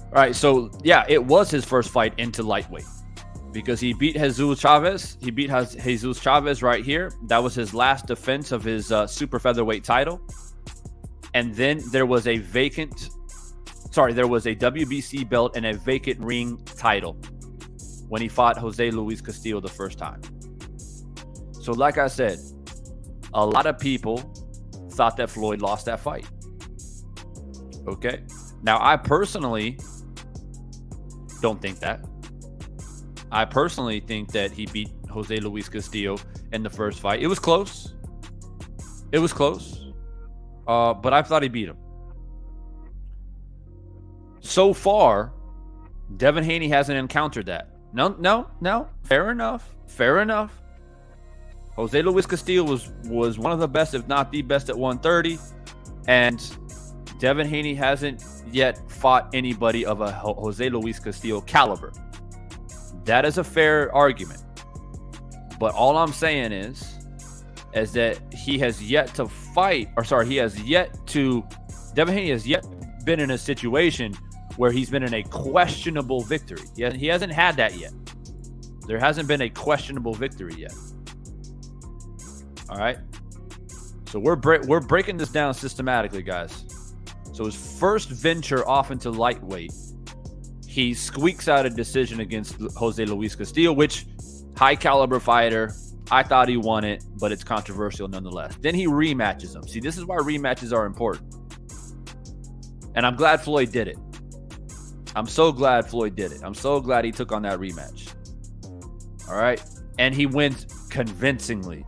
All right. So yeah, it was his first fight into lightweight because he beat Jesus Chavez. He beat Jesus Chavez right here. That was his last defense of his super featherweight title. And then there was a WBC belt and a vacant ring title when he fought Jose Luis Castillo the first time. So like I said, a lot of people thought that Floyd lost that fight. Okay. Now, I personally don't think that. I personally think that he beat Jose Luis Castillo in the first fight. It was close. But I thought he beat him. So far, Devin Haney hasn't encountered that. No. Fair enough. Jose Luis Castillo was one of the best, if not the best, at 130. And Devin Haney hasn't yet fought anybody of a Jose Luis Castillo caliber. That is a fair argument. But all I'm saying is that he has yet to fight, Devin Haney has yet been in a situation where he's been in a questionable victory. He hasn't had that yet. There hasn't been a questionable victory yet. All right. So we're breaking this down systematically, guys. So his first venture off into lightweight, he squeaks out a decision against Jose Luis Castillo, which high caliber fighter. I thought he won it, but it's controversial nonetheless. Then he rematches him. See, this is why rematches are important. And I'm glad Floyd did it. I'm so glad Floyd did it. I'm so glad he took on that rematch. All right. And he wins convincingly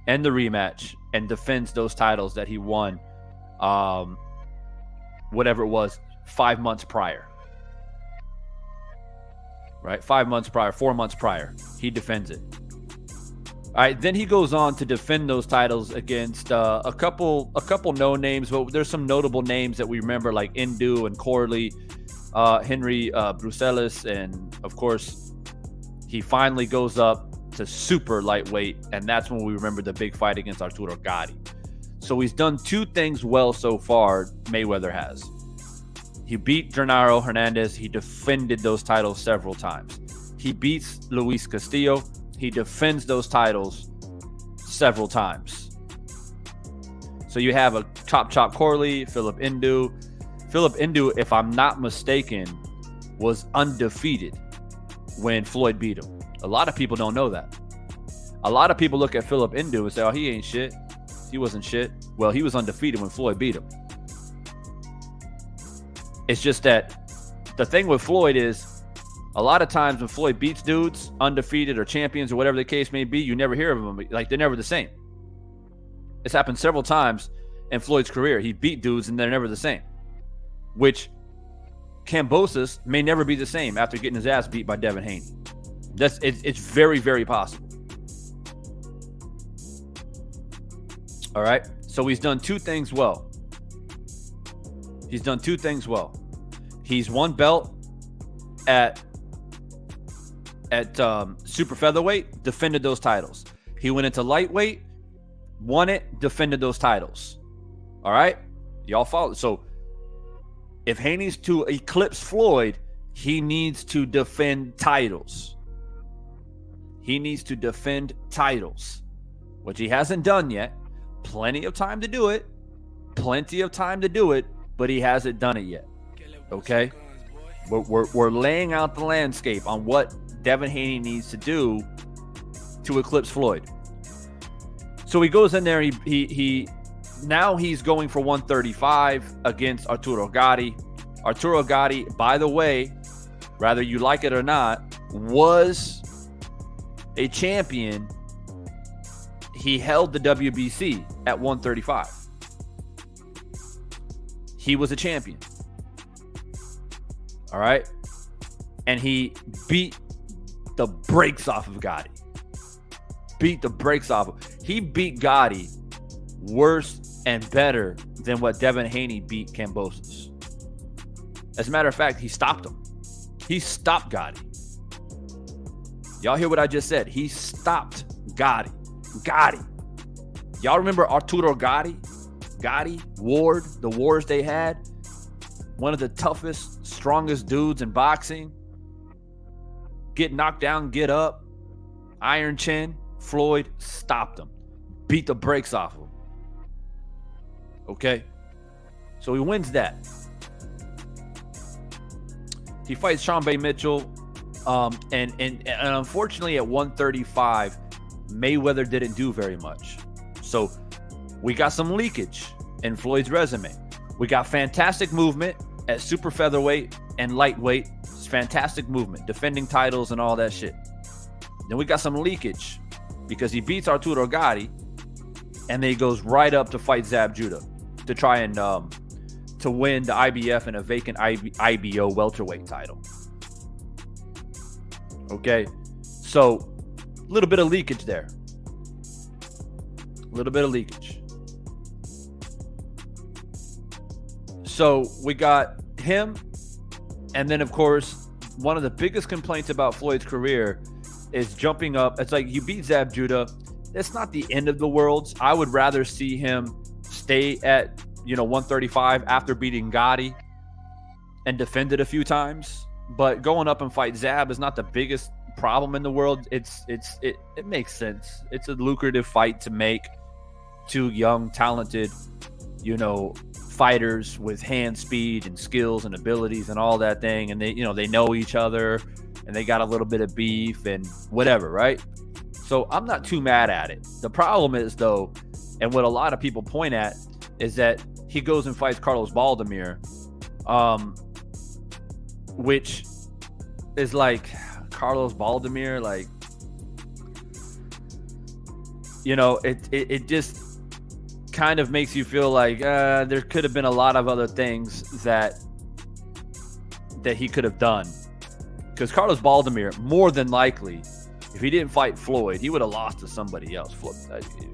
in the rematch and defends those titles that he won, whatever it was, 5 months prior. Right? 5 months prior, 4 months prior. He defends it. All right, then he goes on to defend those titles against a couple no names, but there's some notable names that we remember, like Indu and Corley, Henry Bruselis, and of course, he finally goes up to super lightweight, and that's when we remember the big fight against Arturo Gatti. So he's done two things well so far. Mayweather has. He beat Gennaro Hernandez. He defended those titles several times. He beats Luis Castillo. He defends those titles several times. So you have a Chop Corley, Philip Indu. Philip Indu, if I'm not mistaken, was undefeated when Floyd beat him. A lot of people don't know that. A lot of people look at Philip Indu and say, oh, he ain't shit. He wasn't shit. Well, he was undefeated when Floyd beat him. It's just that the thing with Floyd is, a lot of times when Floyd beats dudes, undefeated or champions or whatever the case may be, you never hear of them. Like, they're never the same. It's happened several times in Floyd's career. He beat dudes and they're never the same. Which Kambosos may never be the same after getting his ass beat by Devin Haney. It's very, very possible. All right. So he's done two things well. He's won belt at super featherweight, defended those titles. He went into lightweight, won it, defended those titles. All right? Y'all follow. So if Haney's to eclipse Floyd, he needs to defend titles. Which he hasn't done yet. Plenty of time to do it, but he hasn't done it yet. Okay? We're laying out the landscape on what Devin Haney needs to do to eclipse Floyd. So he goes in there. He now he's going for 135 against Arturo Gatti. Arturo Gatti, by the way, whether you like it or not, was a champion. He held the WBC at 135. He was a champion. All right. And he beat the brakes off of Gotti. beat the brakes off him. He beat Gotti worse and better than what Devin Haney beat Kambosos. As a matter of fact, he stopped him. He stopped Gotti. Y'all hear what I just said? He stopped Gotti. Y'all remember Arturo Gotti? Ward, the wars they had? One of the toughest, strongest dudes in boxing. Get knocked down, get up. Iron chin. Floyd stopped him. Beat the brakes off him. Okay? So he wins that. He fights Sean Bay Mitchell. And unfortunately at 135, Mayweather didn't do very much. So we got some leakage in Floyd's resume. We got fantastic movement at super featherweight and lightweight. It's fantastic movement, defending titles and all that shit. Then we got some leakage because he beats Arturo Gotti, and then he goes right up to fight Zab Judah to try and to win the IBF and a vacant IBO welterweight title. Okay, so a little bit of leakage there. A little bit of leakage. So we got him, and then of course one of the biggest complaints about Floyd's career is jumping up. It's like you beat Zab Judah. It's not the end of the world. I would rather see him stay at 135 after beating Gotti and defend it a few times. But going up and fight Zab is not the biggest problem in the world. It makes sense. It's a lucrative fight to make. Two young, talented, fighters with hand speed and skills and abilities and all that thing, and they know each other and they got a little bit of beef and whatever, right? So I'm not too mad at it. The problem is though, and what a lot of people point at, is that he goes and fights Carlos Baldemir, which is like Carlos Baldemir, like, it just kind of makes you feel like there could have been a lot of other things that he could have done. Because Carlos Baldemir, more than likely, if he didn't fight Floyd, he would have lost to somebody else.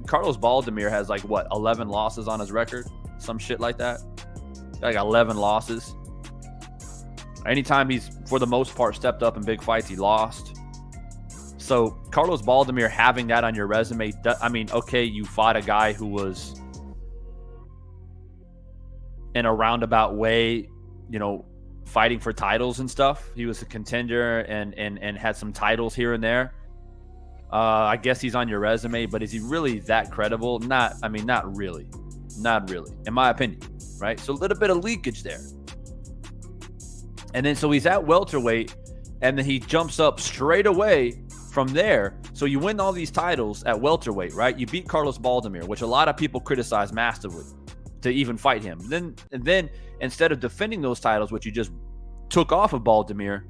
Carlos Baldemir has 11 losses on his record? Some shit like that. 11 losses. Anytime he's, for the most part, stepped up in big fights, he lost. So Carlos Baldemir having that on your resume, okay, you fought a guy who was in a roundabout way, fighting for titles and stuff. He was a contender and had some titles here and there. I guess he's on your resume, but is he really that credible? Not really. Not really, in my opinion, right? So a little bit of leakage there. And then so he's at welterweight, and then he jumps up straight away from there. So you win all these titles at welterweight, right? You beat Carlos Baldemir, which a lot of people criticize massively to even fight him. Then instead of defending those titles, which you just took off of Baldemir,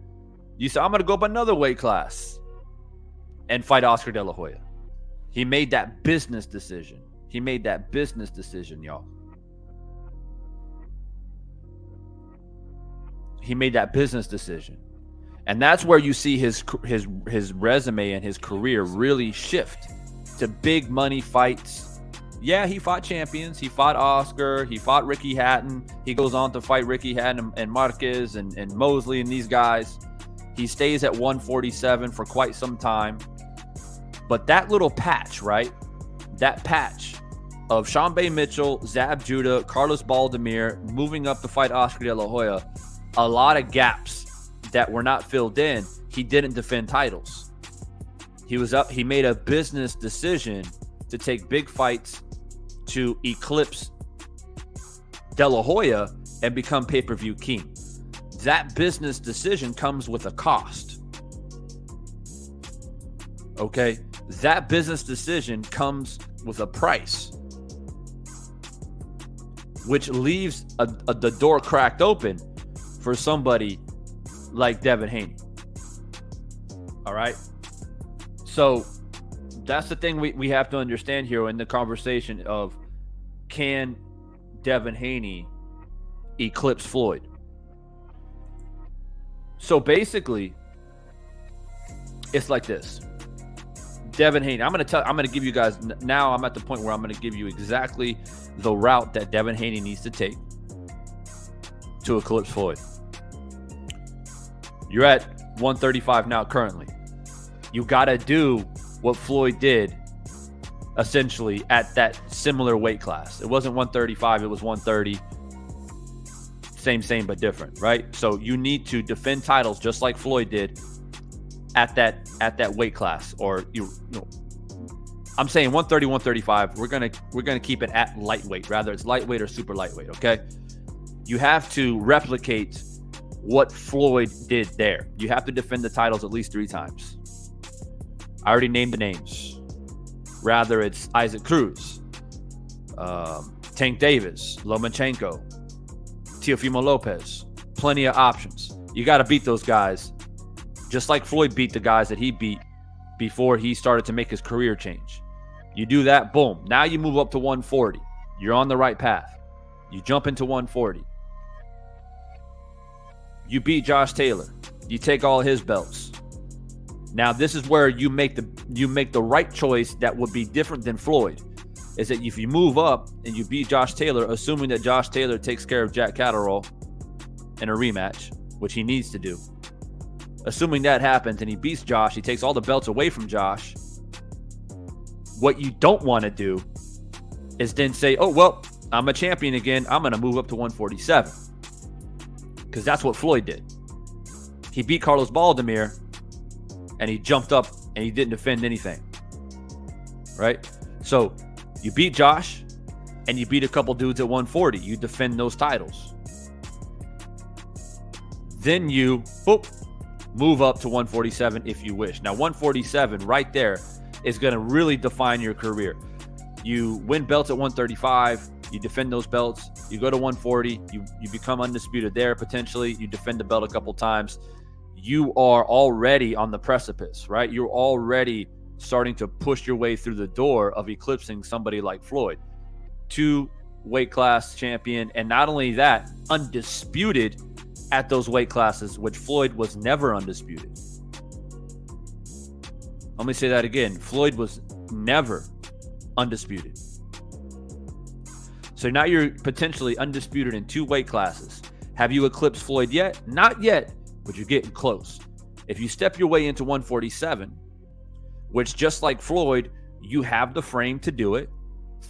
you said, I'm going to go up another weight class and fight Oscar De La Hoya. He made that business decision. Y'all. He made that business decision. And that's where you see his resume and his career really shift to big money fights. Yeah, he fought champions. He fought Oscar. He fought Ricky Hatton. He goes on to fight Ricky Hatton and Marquez and Mosley and these guys. He stays at 147 for quite some time. But that little patch, right? That patch of Sean Bay Mitchell, Zab Judah, Carlos Baldemir, moving up to fight Oscar De La Hoya, a lot of gaps that were not filled in. He didn't defend titles. He was up. He made a business decision to take big fights to eclipse De La Hoya and become pay-per-view king. That business decision comes with a cost. Okay? That business decision comes with a price, which leaves the door cracked open for somebody like Devin Haney. All right? So that's the thing we have to understand here in the conversation of, can Devin Haney eclipse Floyd? So basically, it's like this. Devin Haney. I'm gonna give you guys now. I'm at the point where I'm gonna give you exactly the route that Devin Haney needs to take to eclipse Floyd. You're at 135 now currently. You gotta do what Floyd did essentially at that similar weight class. It wasn't 135, it was 130. Same, but different, right? So you need to defend titles just like Floyd did at that weight class. Or I'm saying 130, 135. We're gonna keep it at lightweight, rather it's lightweight or super lightweight. Okay, you have to replicate what Floyd did there. You have to defend the titles at least 3 times. I already named the names. Rather it's Isaac Cruz, Tank Davis, Lomachenko, Teofimo Lopez. Plenty of options. You got to beat those guys, just like Floyd beat the guys that he beat before he started to make his career change. You do that, boom. Now you move up to 140. You're on the right path. You jump into 140. You beat Josh Taylor. You take all his belts. Now this is where you make the right choice that would be different than Floyd. Is that if you move up and you beat Josh Taylor, assuming that Josh Taylor takes care of Jack Catterall in a rematch, which he needs to do. Assuming that happens and he beats Josh, he takes all the belts away from Josh. What you don't want to do is then say, oh, well, I'm a champion again. I'm going to move up to 147. Because that's what Floyd did. He beat Carlos Baldemir and he jumped up and he didn't defend anything. Right? So you beat Josh and you beat a couple dudes at 140. You defend those titles. Then you move up to 147 if you wish. Now 147 right there is going to really define your career. You win belts at 135. You defend those belts. You go to 140. You become undisputed there potentially. You defend the belt a couple times. You are already on the precipice, right? You're already starting to push your way through the door of eclipsing somebody like Floyd. 2 weight class champion, and not only that, undisputed at those weight classes, which Floyd was never undisputed. Let me say that again. Floyd was never undisputed. So now you're potentially undisputed in 2 weight classes. Have you eclipsed Floyd yet? Not yet, but you're getting close. If you step your way into 147, which just like Floyd, you have the frame to do it.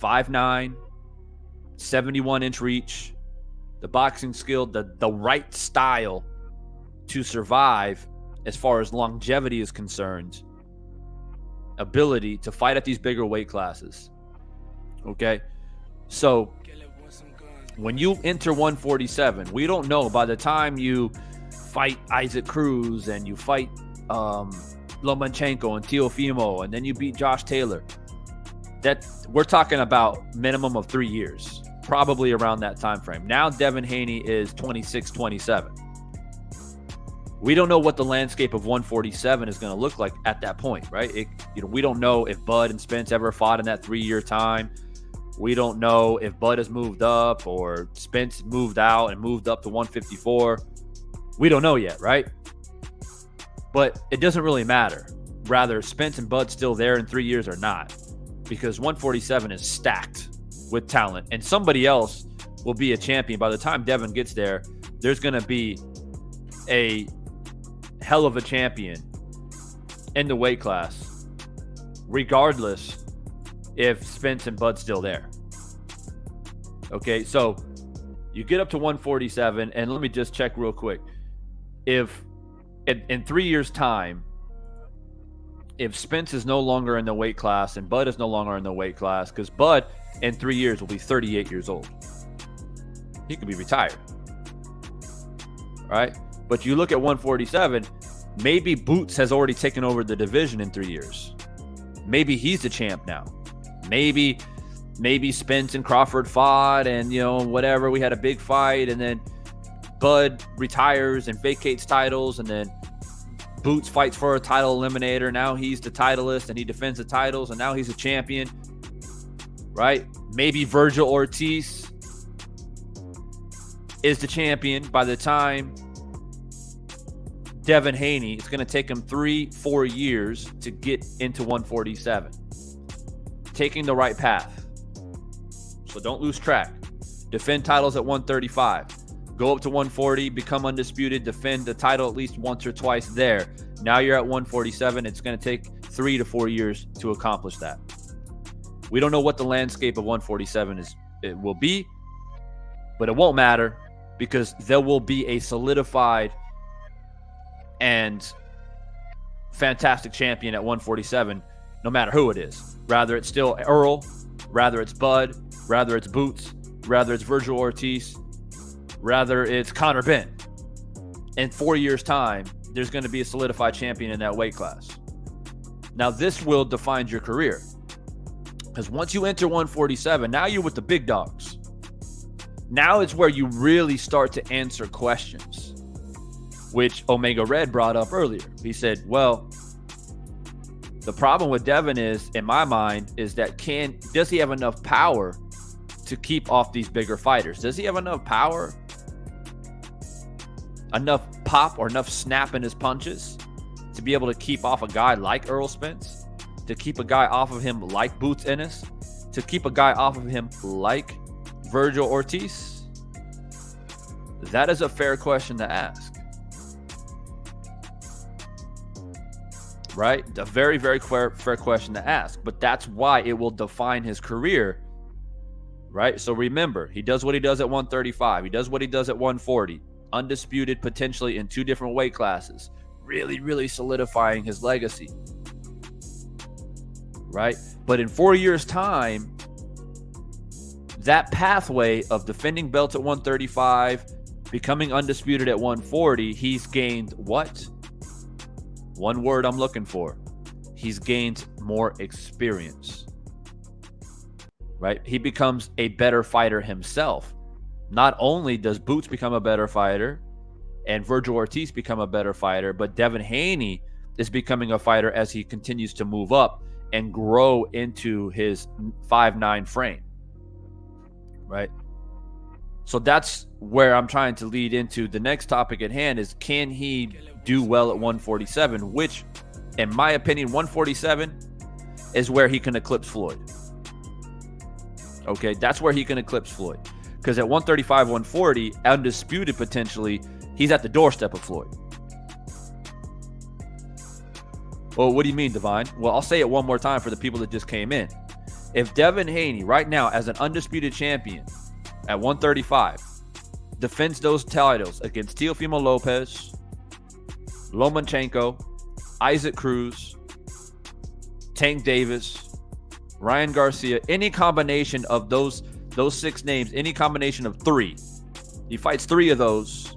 5'9", 71-inch reach, the boxing skill, the right style to survive as far as longevity is concerned, ability to fight at these bigger weight classes. Okay? So when you enter 147, we don't know by the time you fight Isaac Cruz and you fight Lomachenko and Teofimo, and then you beat Josh Taylor, that we're talking about minimum of 3 years, probably around that time frame. Now Devin Haney is 26, 27. We don't know what the landscape of 147 is going to look like at that point, right? We don't know if Bud and Spence ever fought in that 3-year time. We don't know if Bud has moved up or Spence moved out and moved up to 154. We don't know yet, right? But it doesn't really matter. Rather, Spence and Bud still there in 3 years or not, because 147 is stacked with talent, and somebody else will be a champion. By the time Devin gets there, there's going to be a hell of a champion in the weight class, regardless if Spence and Bud's still there. Okay, so you get up to 147, and let me just check real quick. If in 3 years' time, if Spence is no longer in the weight class and Bud is no longer in the weight class, because Bud in 3 years will be 38 years old. He could be retired. Right? But you look at 147, maybe Boots has already taken over the division in 3 years. Maybe he's the champ now. Maybe Spence and Crawford fought and, whatever, we had a big fight, and then Bud retires and vacates titles, and then Boots fights for a title eliminator. Now he's the titleist and he defends the titles, and now he's a champion, right? Maybe Virgil Ortiz is the champion by the time Devin Haney, it's going to take him 3-4 years to get into 147. Taking the right path. So don't lose track. Defend titles at 135. Go up to 140, become undisputed, defend the title at least once or twice there. Now you're at 147. It's going to take 3 to 4 years to accomplish that. We don't know what the landscape of 147 will be, but it won't matter because there will be a solidified and fantastic champion at 147, no matter who it is. Rather it's still Earl, rather it's Bud, rather it's Boots, rather it's Virgil Ortiz, rather it's Conor Benn. In 4 years' time, there's going to be a solidified champion in that weight class. Now, this will define your career. Because once you enter 147, now you're with the big dogs. Now it's where you really start to answer questions, which Omega Red brought up earlier. He said, well, the problem with Devin is, in my mind, is that does he have enough power to keep off these bigger fighters? Does he have enough power, enough pop, or enough snap in his punches to be able to keep off a guy like Errol Spence, to keep a guy off of him like Boots Ennis, to keep a guy off of him like Virgil Ortiz? That is a fair question to ask. Right? A very, very fair question to ask. But that's why it will define his career. Right? So remember, he does what he does at 135. He does what he does at 140. Undisputed potentially in 2 different weight classes. Really, really solidifying his legacy. Right? But in 4 years' time, that pathway of defending belts at 135, becoming undisputed at 140, he's gained what? One word I'm looking for. He's gained more experience. Right? He becomes a better fighter himself. Not only does Boots become a better fighter and Virgil Ortiz become a better fighter, but Devin Haney is becoming a fighter as he continues to move up and grow into his 5'9" frame. Right? So that's where I'm trying to lead into the next topic at hand is, can he do well at 147, which in my opinion, 147 is where he can eclipse Floyd. Okay, that's where he can eclipse Floyd. Because at 135, 140, undisputed potentially, he's at the doorstep of Floyd. Well, what do you mean, Divine? Well, I'll say it one more time for the people that just came in. If Devin Haney, right now, as an undisputed champion at 135, defends those titles against Teofimo Lopez, Lomachenko, Isaac Cruz, Tank Davis, Ryan Garcia, any combination of those 6 names, any combination of 3, he fights 3 of those,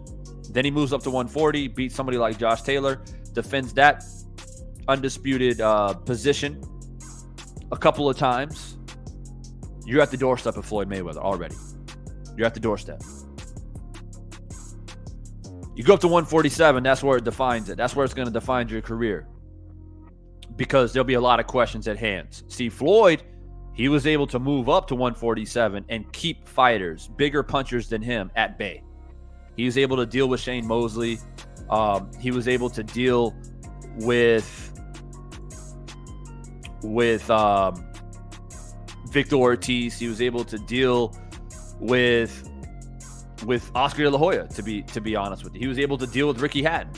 then he moves up to 140, beats somebody like Josh Taylor, defends that undisputed position a couple of times, you're at the doorstep of Floyd Mayweather already. You're at the doorstep. You go up to 147, that's where it defines it. That's where it's going to define your career. Because there'll be a lot of questions at hand. See, Floyd, he was able to move up to 147 and keep fighters, bigger punchers than him, at bay. He was able to deal with Shane Mosley. He was able to deal with Victor Ortiz. He was able to deal with Oscar De La Hoya, to be honest with you. He was able to deal with Ricky Hatton.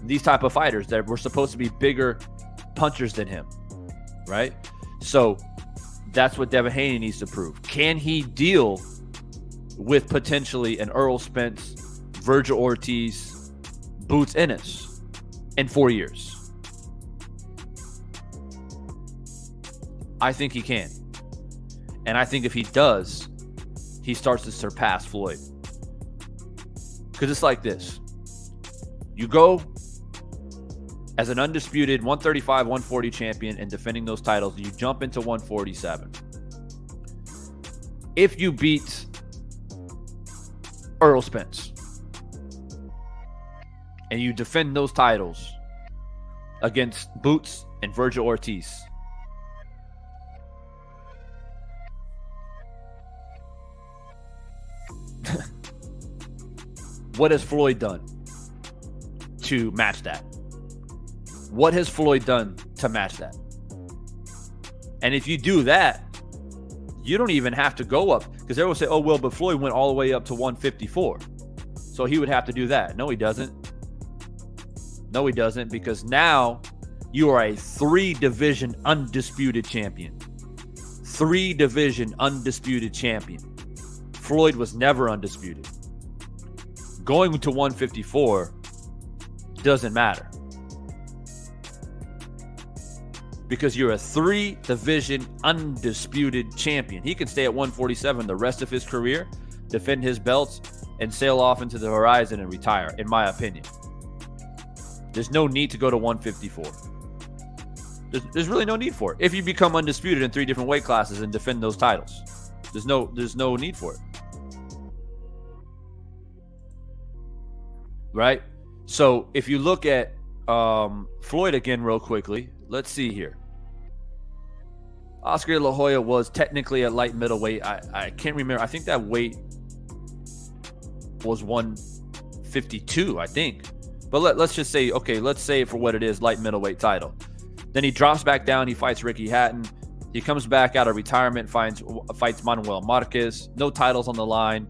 These type of fighters that were supposed to be bigger punchers than him, right? So that's what Devin Haney needs to prove. Can he deal with potentially an Errol Spence, Virgil Ortiz, Boots Ennis in 4 years? I think he can. And I think if he does, he starts to surpass Floyd. Because it's like this. You go as an undisputed 135, 140 champion and defending those titles, you jump into 147. If you beat Errol Spence and you defend those titles against Boots and Virgil Ortiz, what has Floyd done? to match that? What has Floyd done to match that? And if you do that, you don't even have to go up, because everyone will say, oh, well, but Floyd went all the way up to 154. So he would have to do that. No, he doesn't. No, he doesn't, because now you are a 3-division undisputed champion. 3-division undisputed champion. Floyd was never undisputed. Going to 154 doesn't matter, because you're a 3-division undisputed champion. He can stay at 147 the rest of his career, defend his belts, and sail off into the horizon and retire, in my opinion. There's no need to go to 154. There's really no need for it. If you become undisputed in 3 different weight classes and defend those titles, there's no need for it. Right? So if you look at Floyd again real quickly, let's see here. Oscar De La Hoya was technically at light middleweight. I can't remember. I think that weight was 152, I think. But let's just say, okay, let's say it for what it is, light middleweight title. Then he drops back down. He fights Ricky Hatton. He comes back out of retirement, fights Manuel Marquez. No titles on the line.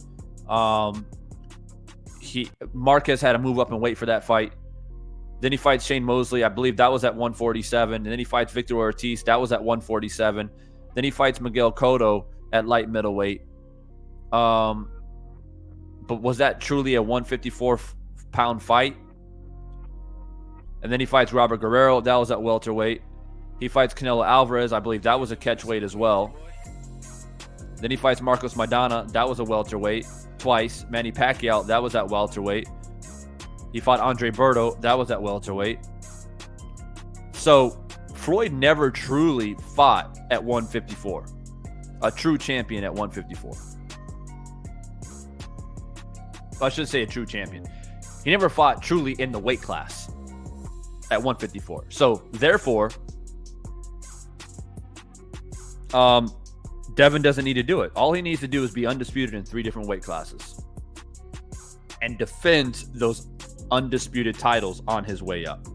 Marquez had to move up and wait for that fight. Then he fights Shane Mosley. I believe that was at 147. And then he fights Victor Ortiz. That was at 147. Then he fights Miguel Cotto at light middleweight. But was that truly a 154-pound fight? And then he fights Robert Guerrero. That was at welterweight. He fights Canelo Alvarez. I believe that was a catchweight as well. Then he fights Marcos Maidana. That was a welterweight twice. Manny Pacquiao. That was at welterweight. He fought Andre Berto. That was at welterweight. So Floyd never truly fought at 154. A true champion at 154. I should say a true champion. He never fought truly in the weight class at 154. So therefore, Devin doesn't need to do it. All he needs to do is be undisputed in 3 different weight classes and defend those undisputed titles on his way up.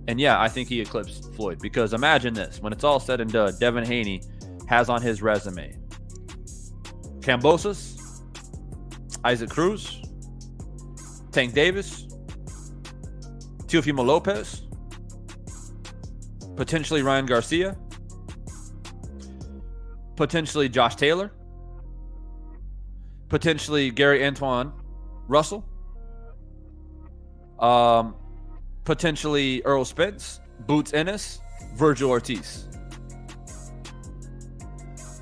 And yeah, I think he eclipsed Floyd, because imagine this. When it's all said and done, Devin Haney has on his resume Kambosos, Isaac Cruz, Tank Davis, Teofimo Lopez, potentially Ryan Garcia, potentially Josh Taylor, potentially Gary Antoine Russell, potentially Earl Spence, Boots Ennis, Virgil Ortiz.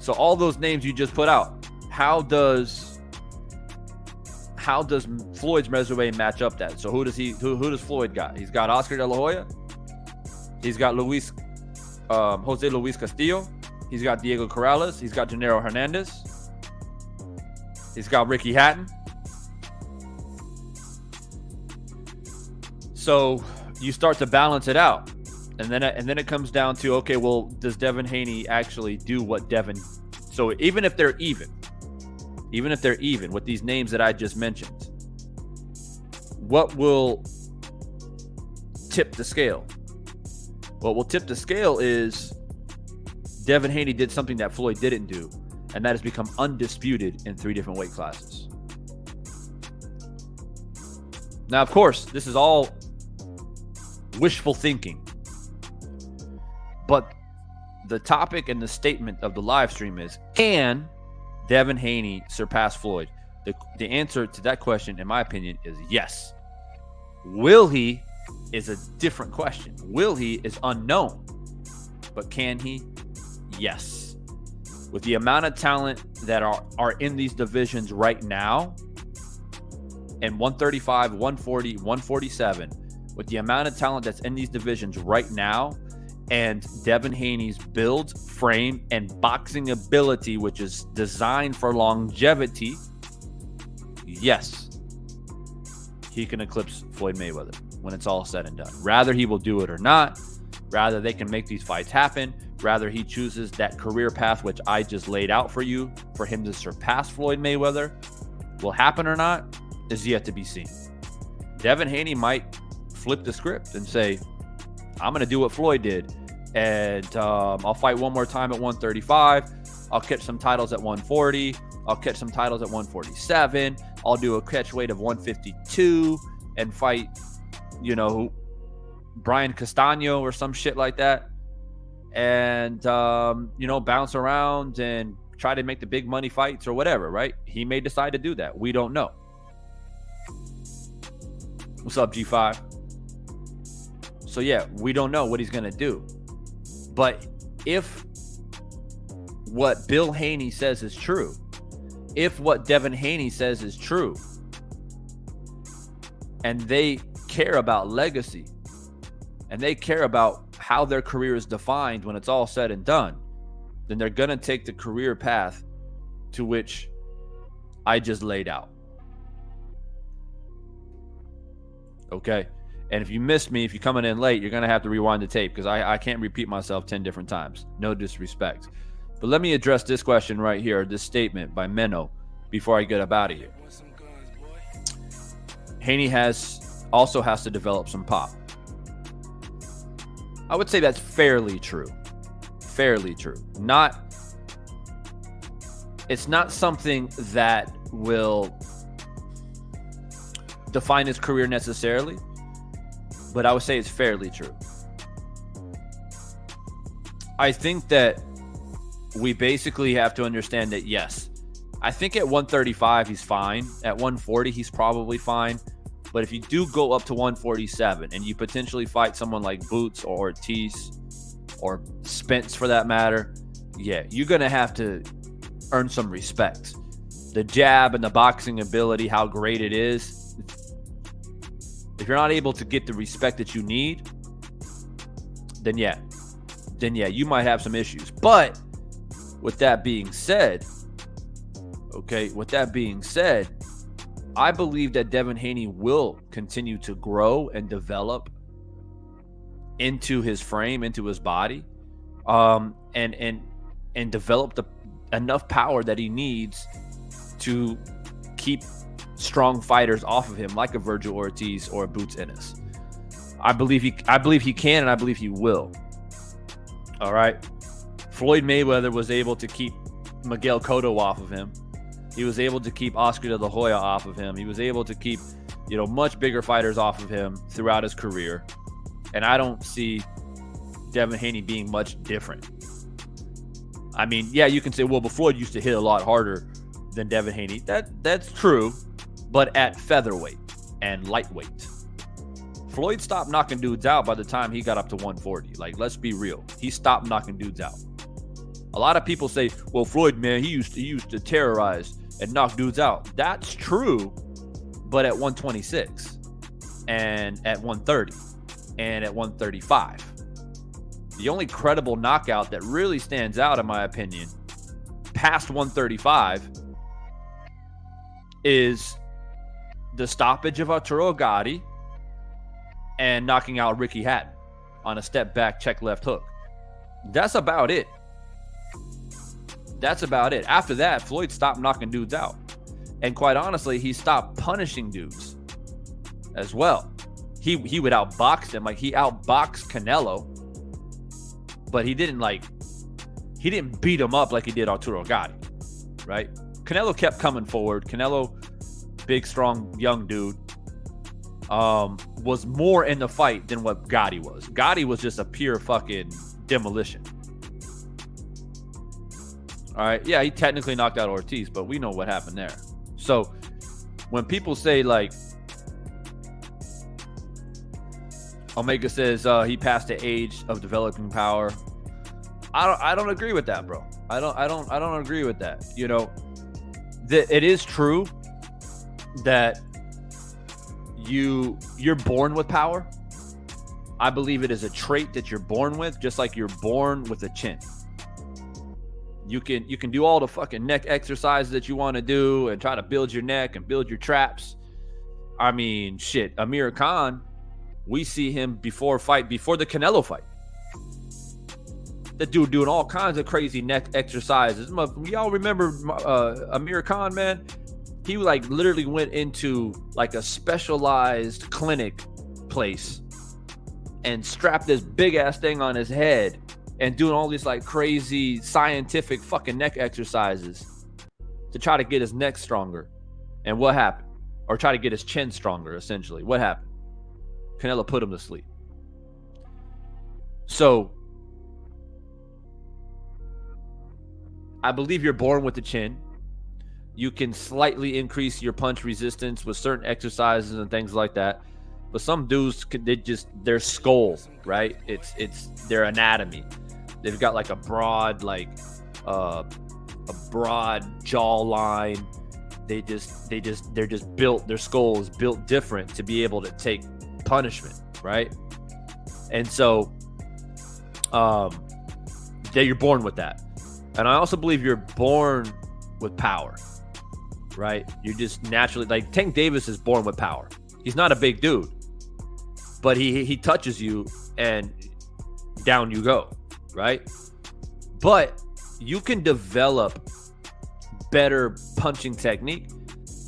So all those names you just put out, how does Floyd's resume match up that? So who does Floyd got? He's got Oscar De La Hoya. He's got Jose Luis Castillo. He's got Diego Corrales. He's got Gennaro Hernandez. He's got Ricky Hatton. So you start to balance it out. And then it comes down to, okay, well, does Devin Haney actually do what Devin? So even if they're even with these names that I just mentioned, what will tip the scale? What will tip the scale is Devin Haney did something that Floyd didn't do, and that has become undisputed in 3 different weight classes. Now, of course, this is all wishful thinking, but the topic and the statement of the live stream is, can Devin Haney surpass Floyd? The answer to that question, in my opinion, is yes. Will he is a different question. Will he is unknown. But can he? Yes. With the amount of talent that are in these divisions right now, and 135, 140, 147, with the amount of talent that's in these divisions right now, and Devin Haney's build, frame, and boxing ability, which is designed for longevity, yes, he can eclipse Floyd Mayweather when it's all said and done. Rather he will do it or not, rather they can make these fights happen, rather he chooses that career path which I just laid out for you, for him to surpass Floyd Mayweather, will happen or not is yet to be seen. Devin Haney might flip the script and say, I'm going to do what Floyd did. And I'll fight one more time at 135. I'll catch some titles at 140. I'll catch some titles at 147. I'll do a catch weight of 152 and fight, Brian Castano or some shit like that. And, bounce around and try to make the big money fights or whatever, right? He may decide to do that. We don't know. What's up, G5? So, yeah, we don't know what he's going to do. But if what Bill Haney says is true, if what Devin Haney says is true, and they care about legacy, and they care about how their career is defined when it's all said and done, then they're going to take the career path to which I just laid out. Okay? And if you missed me, if you're coming in late, you're going to have to rewind the tape because I can't repeat myself 10 different times. No disrespect. But let me address this question right here, this statement by Menno, before I get up out of here. Haney also has to develop some pop. I would say that's fairly true. Fairly true. It's not something that will define his career necessarily, but I would say it's fairly true. I think that we basically have to understand that, yes, I think at 135 he's fine. At 140 he's probably fine. But if you do go up to 147 and you potentially fight someone like Boots or Ortiz or Spence for that matter, yeah, you're going to have to earn some respect. The jab and the boxing ability, how great it is. If you're not able to get the respect that you need, then yeah, you might have some issues. But with that being said, I believe that Devin Haney will continue to grow and develop into his frame, into his body, and develop enough power that he needs to keep strong fighters off of him, like a Virgil Ortiz or a Boots Ennis. I believe he can, and I believe he will. All right. Floyd Mayweather was able to keep Miguel Cotto off of him. He was able to keep Oscar de la Hoya off of him. He was able to keep, much bigger fighters off of him throughout his career. And I don't see Devin Haney being much different. I mean, yeah, you can say, well, but Floyd used to hit a lot harder than Devin Haney. That's true, but at featherweight and lightweight. Floyd stopped knocking dudes out by the time he got up to 140. Like, let's be real. He stopped knocking dudes out. A lot of people say, well, Floyd, man, he used to terrorize and knock dudes out. That's true, but at 126 and at 130 and at 135. The only credible knockout that really stands out, in my opinion, past 135 is the stoppage of Arturo Gatti and knocking out Ricky Hatton on a step back check left hook. That's about it. After that, Floyd stopped knocking dudes out. And quite honestly, he stopped punishing dudes as well. He would outbox them. Like, he outboxed Canelo, but he didn't beat him up like he did Arturo Gatti, right? Canelo kept coming forward. Canelo, big, strong, young dude, was more in the fight than what Gotti was. Gotti was just a pure fucking demolition. All right, yeah, he technically knocked out Ortiz, but we know what happened there. So when people say, like, Omega says he passed the age of developing power, I don't agree with that, bro. I don't agree with that. It is true that you're born with power. I believe it is a trait that you're born with, just like you're born with a chin. You can do all the fucking neck exercises that you want to do and try to build your neck and build your traps. I mean, shit, Amir Khan, we see him before the Canelo fight. That dude doing all kinds of crazy neck exercises. Y'all remember Amir Khan, man? He like literally went into like a specialized clinic place and strapped this big ass thing on his head and doing all these like crazy scientific fucking neck exercises to try to get his neck stronger. And what happened? Or try to get his chin stronger, essentially. What happened? Canelo put him to sleep. So I believe you're born with the chin. You can slightly increase your punch resistance with certain exercises and things like that. But some dudes, their skull, right? It's their anatomy. They've got like a broad, a broad jawline. They're just built, their skull is built different to be able to take punishment, right? And so you're born with that. And I also believe you're born with power, right? You're just naturally, like Tank Davis is born with power. He's not a big dude, but he touches you and down you go, right? But you can develop better punching technique.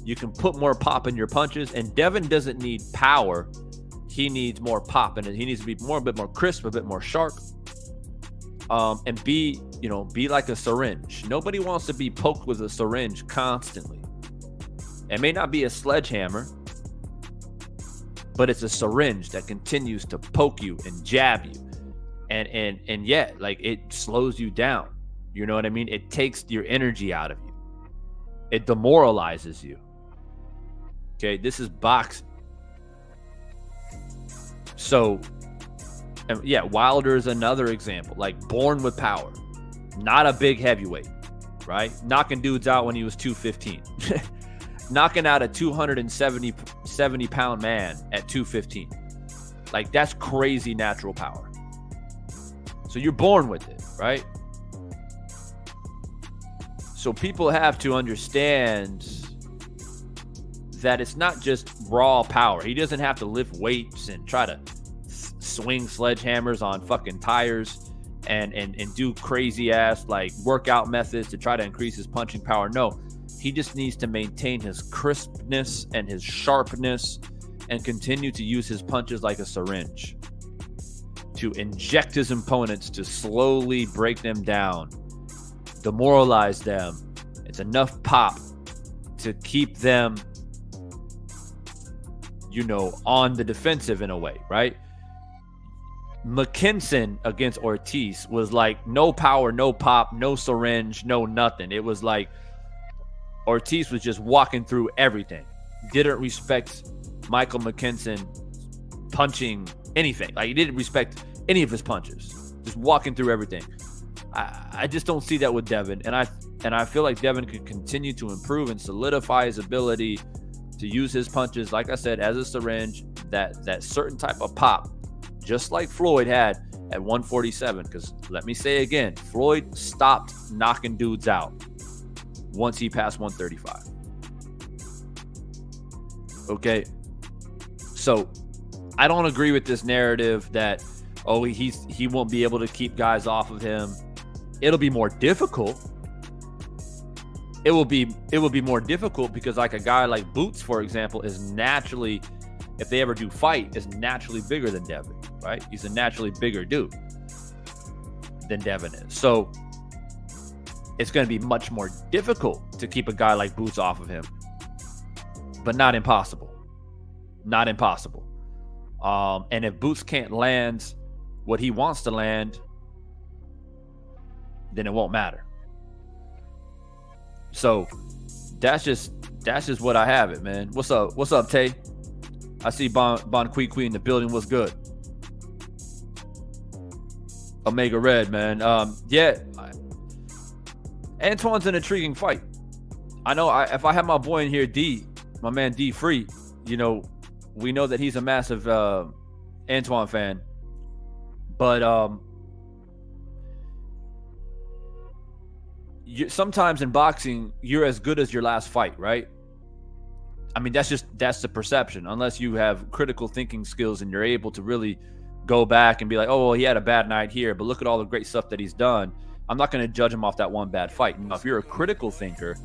You can put more pop in your punches, and Devin doesn't need power. He needs more pop, and he needs to be a bit more crisp, a bit more sharp, and be like a syringe. Nobody wants to be poked with a syringe constantly. It may not be a sledgehammer, but it's a syringe that continues to poke you and jab you, and yet like it slows you down. You know what I mean? It takes your energy out of you. It demoralizes you. Okay, this is boxing. So, yeah, Wilder is another example. Like, born with power. Not a big heavyweight, right? Knocking dudes out when he was 215. Knocking out a 270-pound man at 215. Like, that's crazy natural power. So you're born with it, right? So people have to understand that it's not just raw power. He doesn't have to lift weights and try to swing sledgehammers on fucking tires and do crazy ass like workout methods to try to increase his punching power. No, he just needs to maintain his crispness and his sharpness and continue to use his punches like a syringe to inject his opponents, to slowly break them down, demoralize them. It's enough pop to keep them, on the defensive in a way, right? McKinson against Ortiz was like no power, no pop, no syringe, no nothing. It was like Ortiz was just walking through everything. Didn't respect Michael McKinson punching anything. Like, he didn't respect any of his punches. Just walking through everything. I just don't see that with Devin. And I feel like Devin could continue to improve and solidify his ability to use his punches, like I said, as a syringe, that certain type of pop, just like Floyd had at 147. Because let me say again, Floyd stopped knocking dudes out once he passed 135. Okay, so I don't agree with this narrative that he won't be able to keep guys off of him. It'll be more difficult. It will be more difficult because like a guy like Boots, for example, is naturally, if they ever do fight, is naturally bigger than Devin, right? He's a naturally bigger dude than Devin is. So it's going to be much more difficult to keep a guy like Boots off of him, but not impossible. Not impossible. And if Boots can't land what he wants to land, then it won't matter. So that's just what I have it, man. What's up, Tay? I see Bon Kui in the building. What's good? Omega Red, man. Yeah, Antoine's an intriguing fight. I know if I have my boy in here, my man D Free, we know that he's a massive Antoine fan. But sometimes in boxing, you're as good as your last fight, right? I mean, that's the perception. Unless you have critical thinking skills and you're able to really go back and be like, oh, well, he had a bad night here, but look at all the great stuff that he's done. I'm not going to judge him off that one bad fight. Now, if you're a critical thinker,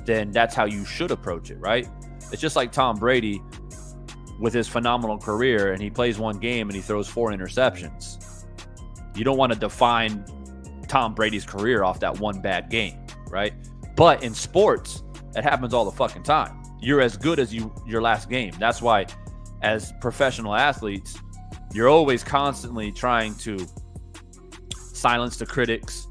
then that's how you should approach it, right? It's just like Tom Brady with his phenomenal career, and he plays one game and he throws 4 interceptions. You don't want to define Tom Brady's career off that one bad game, right? But in sports, it happens all the fucking time. You're as good as your last game. That's why, as professional athletes, you're always constantly trying to silence the critics.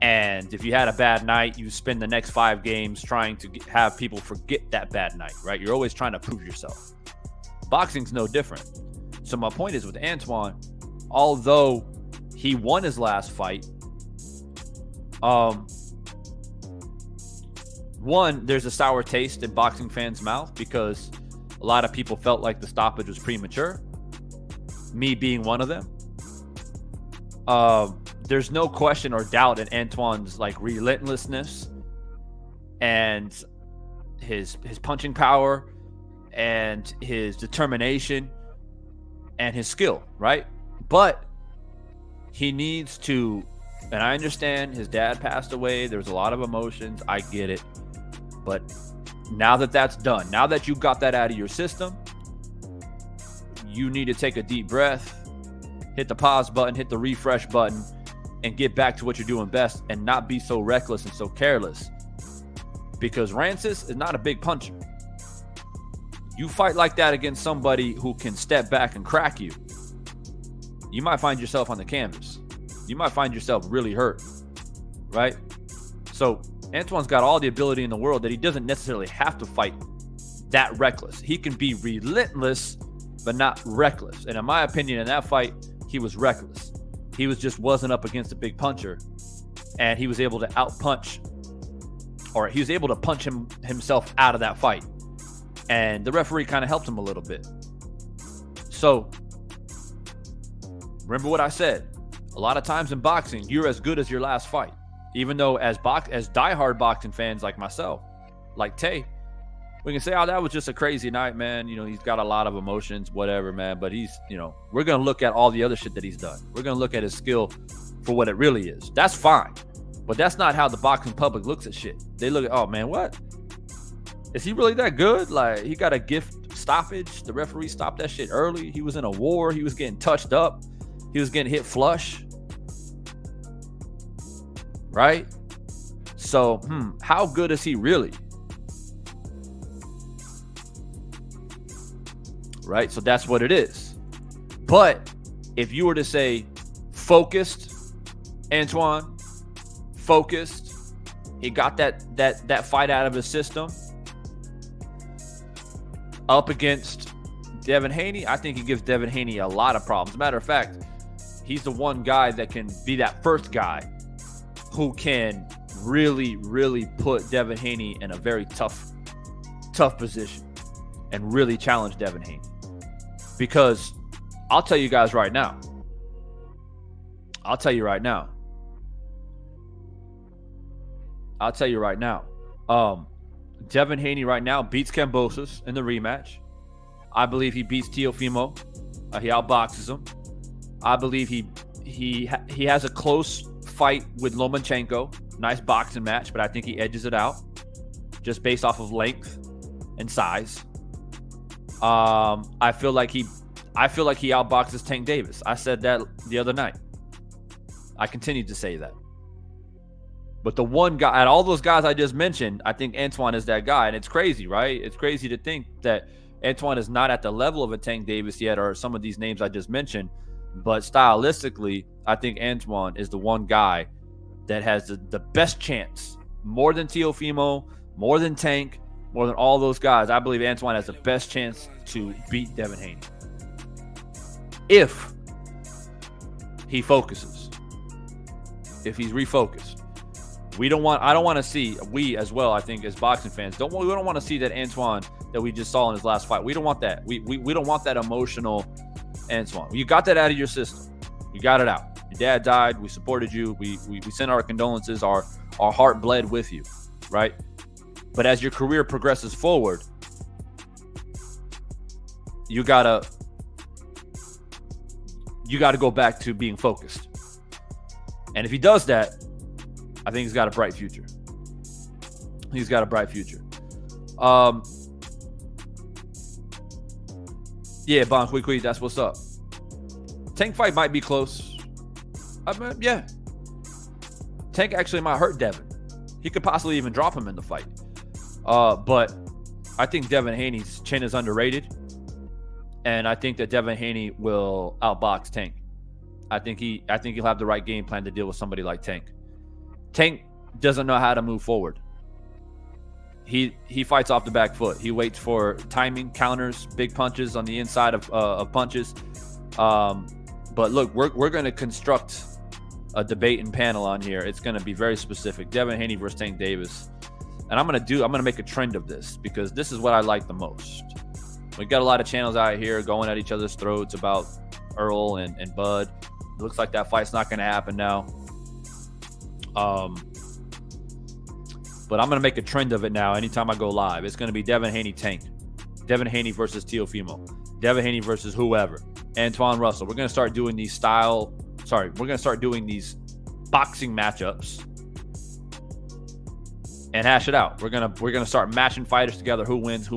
And if you had a bad night, you spend the next 5 games trying to have people forget that bad night, right? You're always trying to prove yourself. Boxing's no different. So my point is with Antoine, although he won his last fight, one, there's a sour taste in boxing fans' mouth because a lot of people felt like the stoppage was premature, me being one of them. There's no question or doubt in Antoine's like relentlessness and his punching power and his determination and his skill, right? But he needs to, and I understand his dad passed away. There's a lot of emotions. I get it. But now that that's done, now that you got that out of your system, you need to take a deep breath, hit the pause button, hit the refresh button, and get back to what you're doing best and not be so reckless and so careless. Because Rancis is not a big puncher. You fight like that against somebody who can step back and crack you, you might find yourself on the canvas. You might find yourself really hurt, right? So Antoine's got all the ability in the world that he doesn't necessarily have to fight that reckless. He can be relentless, but not reckless. And in my opinion, in that fight, he was reckless. He wasn't up against a big puncher, and he was able to outpunch, or he was able to punch himself out of that fight. And the referee kind of helped him a little bit. So remember what I said. A lot of times in boxing, you're as good as your last fight. Even though as diehard boxing fans like myself, like Tay, we can say, oh, that was just a crazy night, man. You know, he's got a lot of emotions, whatever, man. But he's, you know, we're going to look at all the other shit that he's done. We're going to look at his skill for what it really is. That's fine. But that's not how the boxing public looks at shit. They look at, oh, man, what? Is he really that good? Like, he got a gift stoppage. The referee stopped that shit early. He was in a war. He was getting touched up. He was getting hit flush. Right? So, how good is he really? Right? So that's what it is. But if you were to say focused, Antoine, focused, he got that fight out of his system up against Devin Haney, I think he gives Devin Haney a lot of problems. Matter of fact, he's the one guy that can be that first guy who can really, really put Devin Haney in a very tough position and really challenge Devin Haney. Because I'll tell you guys right now. Devin Haney right now beats Kambosos in the rematch. I believe he beats Teofimo. He outboxes him. I believe he has a close fight with Lomachenko. Nice boxing match, but I think he edges it out just based off of length and size. I feel like he outboxes Tank Davis. I said that the other night. I continue to say that. But the one guy, out of all those guys I just mentioned, I think Antoine is that guy. And it's crazy, right? It's crazy to think that Antoine is not at the level of a Tank Davis yet, or some of these names I just mentioned. But stylistically, I think Antoine is the one guy that has the best chance, more than Teofimo, more than Tank, more than all those guys. I believe Antoine has the best chance to beat Devin Haney if he focuses, if he's refocused. I don't want to see, we as well, I think as boxing fans, we don't want to see that Antoine that we just saw in his last fight. We don't want that. We don't want that emotional Antoine. You got that out of your system. You got it out. Your dad died. We supported you. We sent our condolences. Our heart bled with you, right? But as your career progresses forward, you gotta go back to being focused. And if he does that, I think he's got a bright future. He's got a bright future. Yeah, Bon Quick, that's what's up. Tank fight might be close. I mean, yeah. Tank actually might hurt Devin. He could possibly even drop him in the fight. But I think Devin Haney's chin is underrated. And I think that Devin Haney will outbox Tank. I think he'll have the right game plan to deal with somebody like Tank. Tank doesn't know how to move forward. He fights off the back foot. He waits for timing, counters, big punches on the inside of punches. But look, we're going to construct a debate and panel on here. It's going to be very specific. Devin Haney versus Tank Davis. And I'm going to make a trend of this because this is what I like the most. We got a lot of channels out here going at each other's throats about Earl and Bud. It looks like that fight's not going to happen now. But I'm going to make a trend of it now anytime I go live. It's going to be Devin Haney Tank. Devin Haney versus Teofimo. Devin Haney versus whoever. Antoine Russell. We're going to start doing these we're going to start doing these boxing matchups and hash it out. We're going to start matching fighters together. Who wins.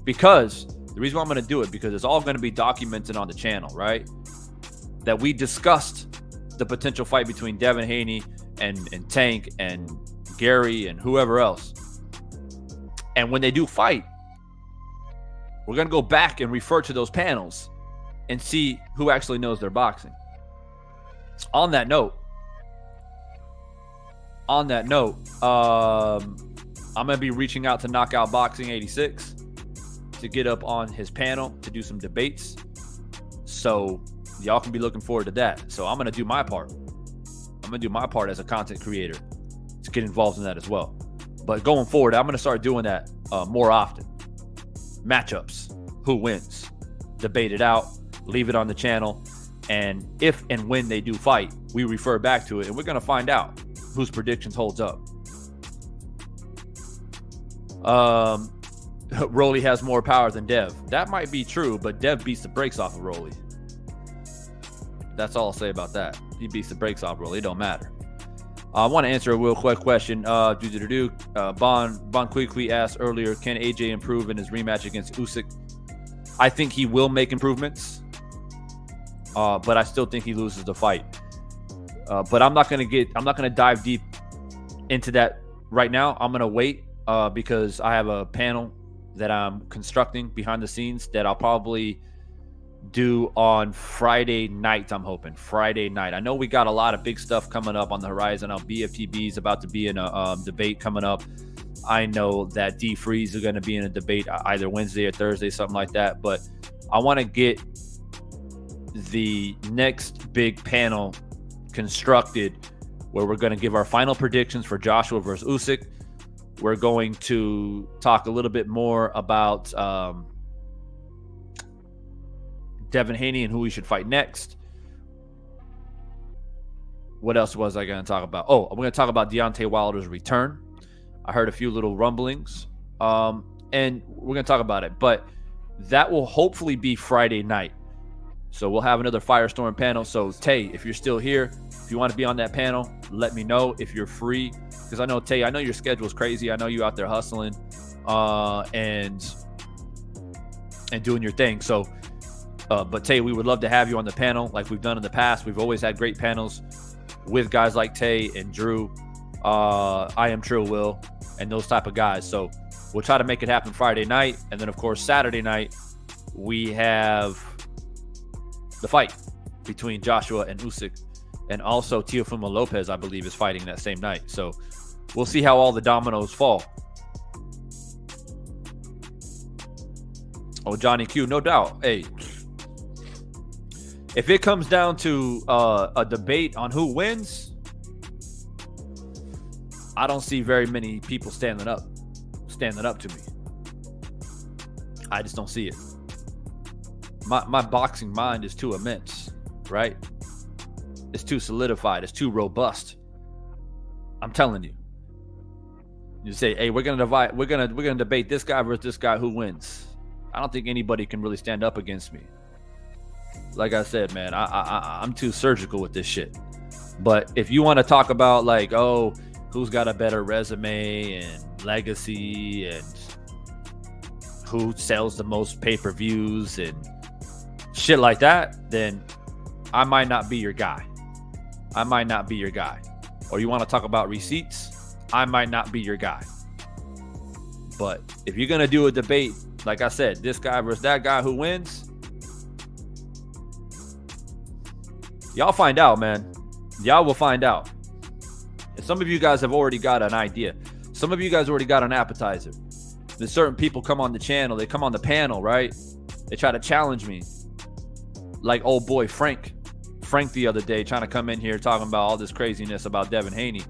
Because the reason why I'm going to do it, because it's all going to be documented on the channel, right? That we discussed the potential fight between Devin Haney and Tank and Gary and whoever else. And when they do fight, we're going to go back and refer to those panels and see who actually knows their boxing. On that note, I'm going to be reaching out to Knockout Boxing 86 to get up on his panel to do some debates. So y'all can be looking forward to that. So I'm going to do my part. I'm going to do my part as a content creator to get involved in that as well. But going forward, I'm going to start doing that more often. Matchups, who wins, debate it out, leave it on the channel. And if and when they do fight, we refer back to it and we're going to find out whose predictions holds up. Rolly has more power than Dev. That might be true, but Dev beats the brakes off of Rolly. That's all I'll say about that. He beats the brakes off Rolly. It don't matter. I want to answer a real quick question. Bon Quick asked earlier, can AJ improve in his rematch against Usyk? I think he will make improvements, but I still think he loses the fight. But I'm not gonna dive deep into that right now. I'm gonna wait because I have a panel that I'm constructing behind the scenes that I'll probably do on Friday night. I'm hoping Friday night. I know we got a lot of big stuff coming up on the horizon. BFTB is about to be in a debate coming up. I know that D Freeze is going to be in a debate either Wednesday or Thursday, something like that. But I want to get the next big panel constructed where we're going to give our final predictions for Joshua versus Usyk. We're going to talk a little bit more about Devin Haney and who we should fight next. What else was I going to talk about? Oh, I'm going to talk about Deontay Wilder's return. I heard a few little rumblings, and we're going to talk about it. But that will hopefully be Friday night. So we'll have another Firestorm panel. So, Tay, if you're still here, if you want to be on that panel, let me know if you're free. Because I know, Tay, I know your schedule is crazy. I know you out there hustling and doing your thing. So, but Tay, we would love to have you on the panel like we've done in the past. We've always had great panels with guys like Tay and Drew, I Am Trill Will, and those type of guys. So we'll try to make it happen Friday night. And then, of course, Saturday night, we have the fight between Joshua and Usyk. And also Teofimo Lopez, I believe, is fighting that same night. So we'll see how all the dominoes fall. Oh, Johnny Q, no doubt. Hey, if it comes down to a debate on who wins, I don't see very many people standing up to me. I just don't see it. My boxing mind is too immense, right? It's too solidified. It's too robust. I'm telling you. You say, hey, we're gonna debate this guy versus this guy. Who wins? I don't think anybody can really stand up against me. Like I said, man, I'm too surgical with this shit. But if you want to talk about like, oh, who's got a better resume and legacy and who sells the most pay-per-views and shit like that, then I might not be your guy. I might not be your guy. Or you want to talk about receipts? I might not be your guy. But if you're going to do a debate, like I said, this guy versus that guy, who wins? Y'all find out, man. Y'all will find out. And some of you guys have already got an idea. Some of you guys already got an appetizer. There's certain people come on the channel. They come on the panel, right? They try to challenge me. Like old boy Frank the other day, trying to come in here talking about all this craziness about Devin Haney.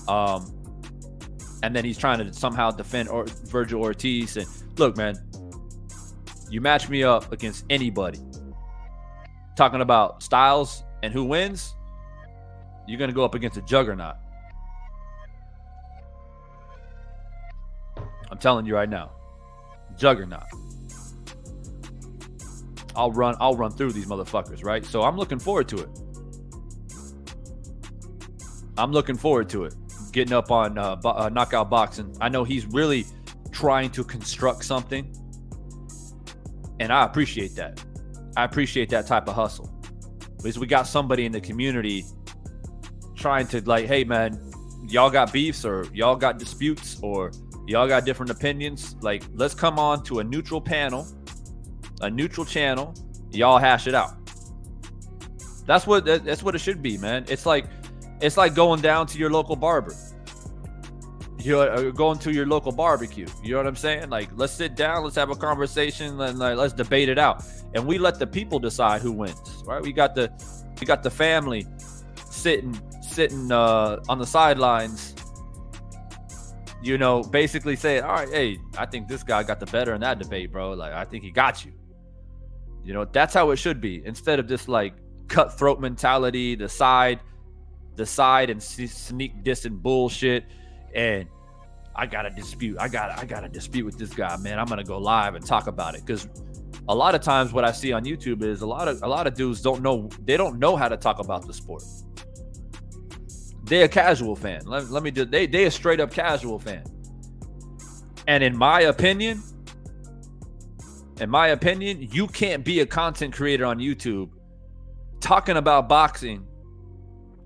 And then he's trying to somehow defend Virgil Ortiz. And look, man, you match me up against anybody. Talking about styles and who wins, you're going to go up against a juggernaut. I'm telling you right now, juggernaut. I'll run through these motherfuckers, right? So I'm looking forward to it. Getting up on Knockout Boxing. I know he's really trying to construct something, and I appreciate that. I appreciate that type of hustle. Because we got somebody in the community trying to, like, hey, man, y'all got beefs or y'all got disputes or y'all got different opinions. Like, let's come on to a neutral panel, a neutral channel. Y'all hash it out. That's what it should be, man. It's like going down to your local barber. You're going to your local barbecue. You know what I'm saying? Like, let's sit down, let's have a conversation, and let's debate it out. And we let the people decide who wins, right? We got the family sitting on the sidelines, you know, basically saying, all right, hey, I think this guy got the better in that debate, bro. Like, I think he got you. You know, that's how it should be. Instead of this like cutthroat mentality, the side and sneak dissing bullshit. And I got a dispute. I got a dispute with this guy, man. I'm gonna go live and talk about it. Because a lot of times what I see on YouTube is a lot of dudes don't know how to talk about the sport. They're a casual fan. Let me just they a straight up casual fan. And in my opinion, you can't be a content creator on YouTube talking about boxing,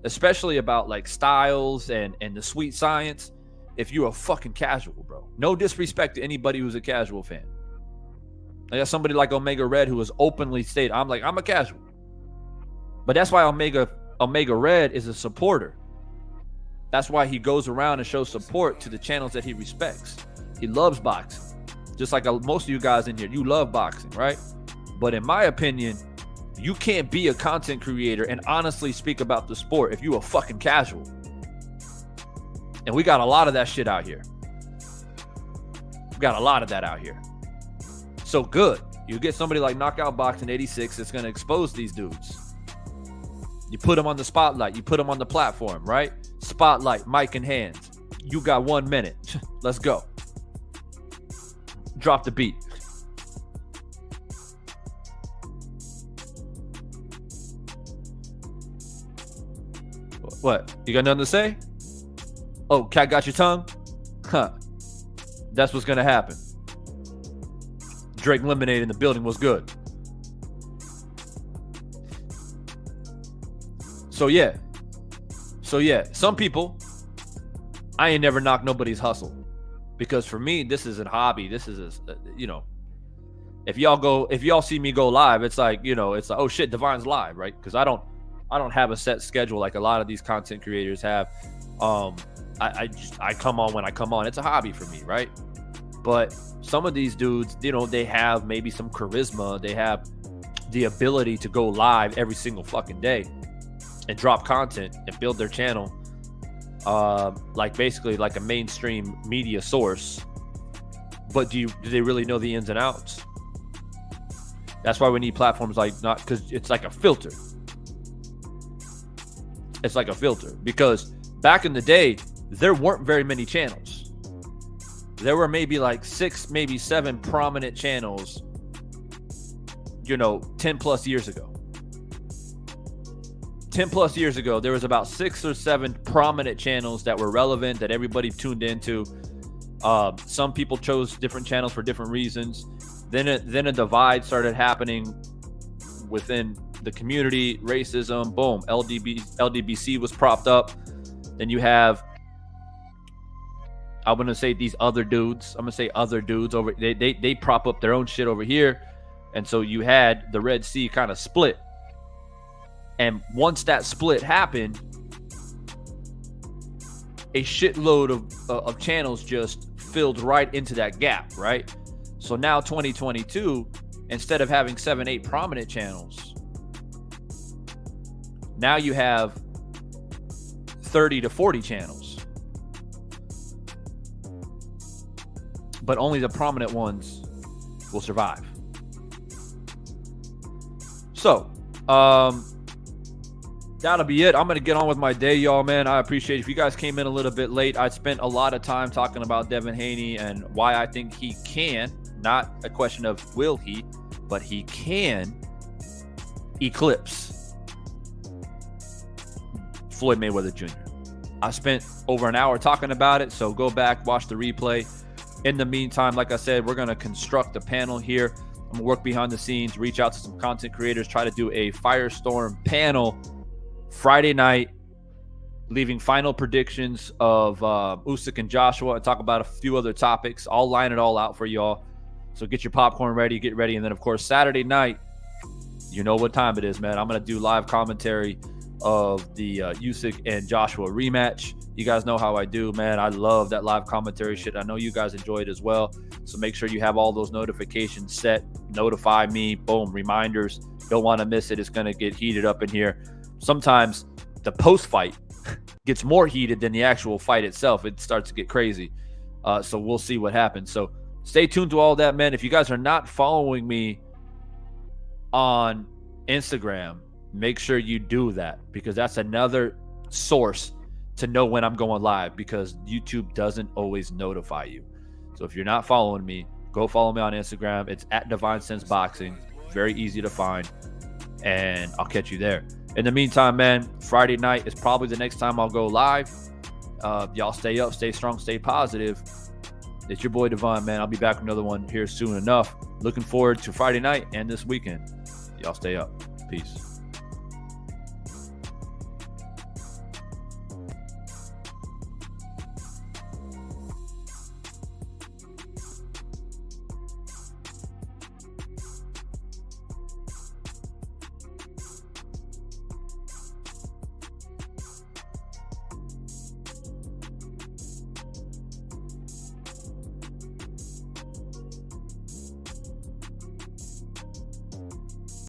especially about like styles and the sweet science, if you're a fucking casual, bro. No disrespect to anybody who's a casual fan. I got somebody like Omega Red who has openly stated, I'm a casual. But that's why Omega Red is a supporter. That's why he goes around and shows support to the channels that he respects. He loves boxing. Just like most of you guys in here, you love boxing, right? But in my opinion, you can't be a content creator and honestly speak about the sport if you a fucking casual. And we got a lot of that shit out here. We got a lot of that out here. So good. You get somebody like Knockout Boxing 86 that's going to expose these dudes. You put them on the spotlight. You put them on the platform, right? Spotlight, mic in hand. You got 1 minute. Let's go. Drop the beat. What? You got nothing to say? Oh, cat got your tongue? Huh. That's what's going to happen. Drake Lemonade in the building was good. So yeah. Some people, I ain't never knocked nobody's hustle. Because for me, this is a hobby. This is if y'all see me go live, it's like, it's like, oh shit, Divine's live, right? Because I don't have a set schedule like a lot of these content creators have. I come on when I come on. It's a hobby for me, right? But some of these dudes, they have maybe some charisma. They have the ability to go live every single fucking day and drop content and build their channel. Like basically like a mainstream media source. But do they really know the ins and outs? That's why we need platforms like, not because it's like a filter. It's like a filter, because back in the day, there weren't very many channels. There were maybe like 6, maybe 7 prominent channels, 10 plus years ago. 10 plus years ago, there was about 6 or 7 prominent channels that were relevant that everybody tuned into. Some people chose different channels for different reasons. Then a divide started happening within the community. Racism, boom, LDBC was propped up. Then you have, I'm gonna say these other dudes. I'm gonna say other dudes over. They prop up their own shit over here, and so you had the Red Sea kind of split. And once that split happened, a shitload of channels just filled right into that gap, right? So now 2022, instead of having 7, 8 prominent channels, now you have 30 to 40 channels. But only the prominent ones will survive. So, that'll be it. I'm going to get on with my day, y'all, man. I appreciate it. If you guys came in a little bit late, I spent a lot of time talking about Devin Haney and why I think he can, not a question of will he, but he can eclipse Floyd Mayweather Jr. I spent over an hour talking about it, so go back, watch the replay. In the meantime, like I said, we're going to construct a panel here. I'm going to work behind the scenes, reach out to some content creators, try to do a Firestorm panel Friday night, leaving final predictions of Usyk and Joshua, and talk about a few other topics. I'll line it all out for y'all. So get your popcorn ready, get ready. And then, of course, Saturday night, you know what time it is, man. I'm going to do live commentary of the Usyk and Joshua rematch. You guys know how I do, man. I love that live commentary shit. I know you guys enjoy it as well. So make sure you have all those notifications set. Notify me. Boom. Reminders. Don't want to miss it. It's going to get heated up in here. Sometimes the post-fight gets more heated than the actual fight itself. It starts to get crazy. So we'll see what happens. So stay tuned to all that, man. If you guys are not following me on Instagram, make sure you do that, because that's another source to know when I'm going live, because YouTube doesn't always notify you. So if you're not following me, go follow me on Instagram. It's at Divine Sense Boxing. Very easy to find, and I'll catch you there. In the meantime, man, Friday night is probably the next time I'll go live. Y'all stay up, stay strong, stay positive. It's your boy Devon, man. I'll be back with another one here soon enough. Looking forward to Friday night and this weekend. Y'all stay up. Peace.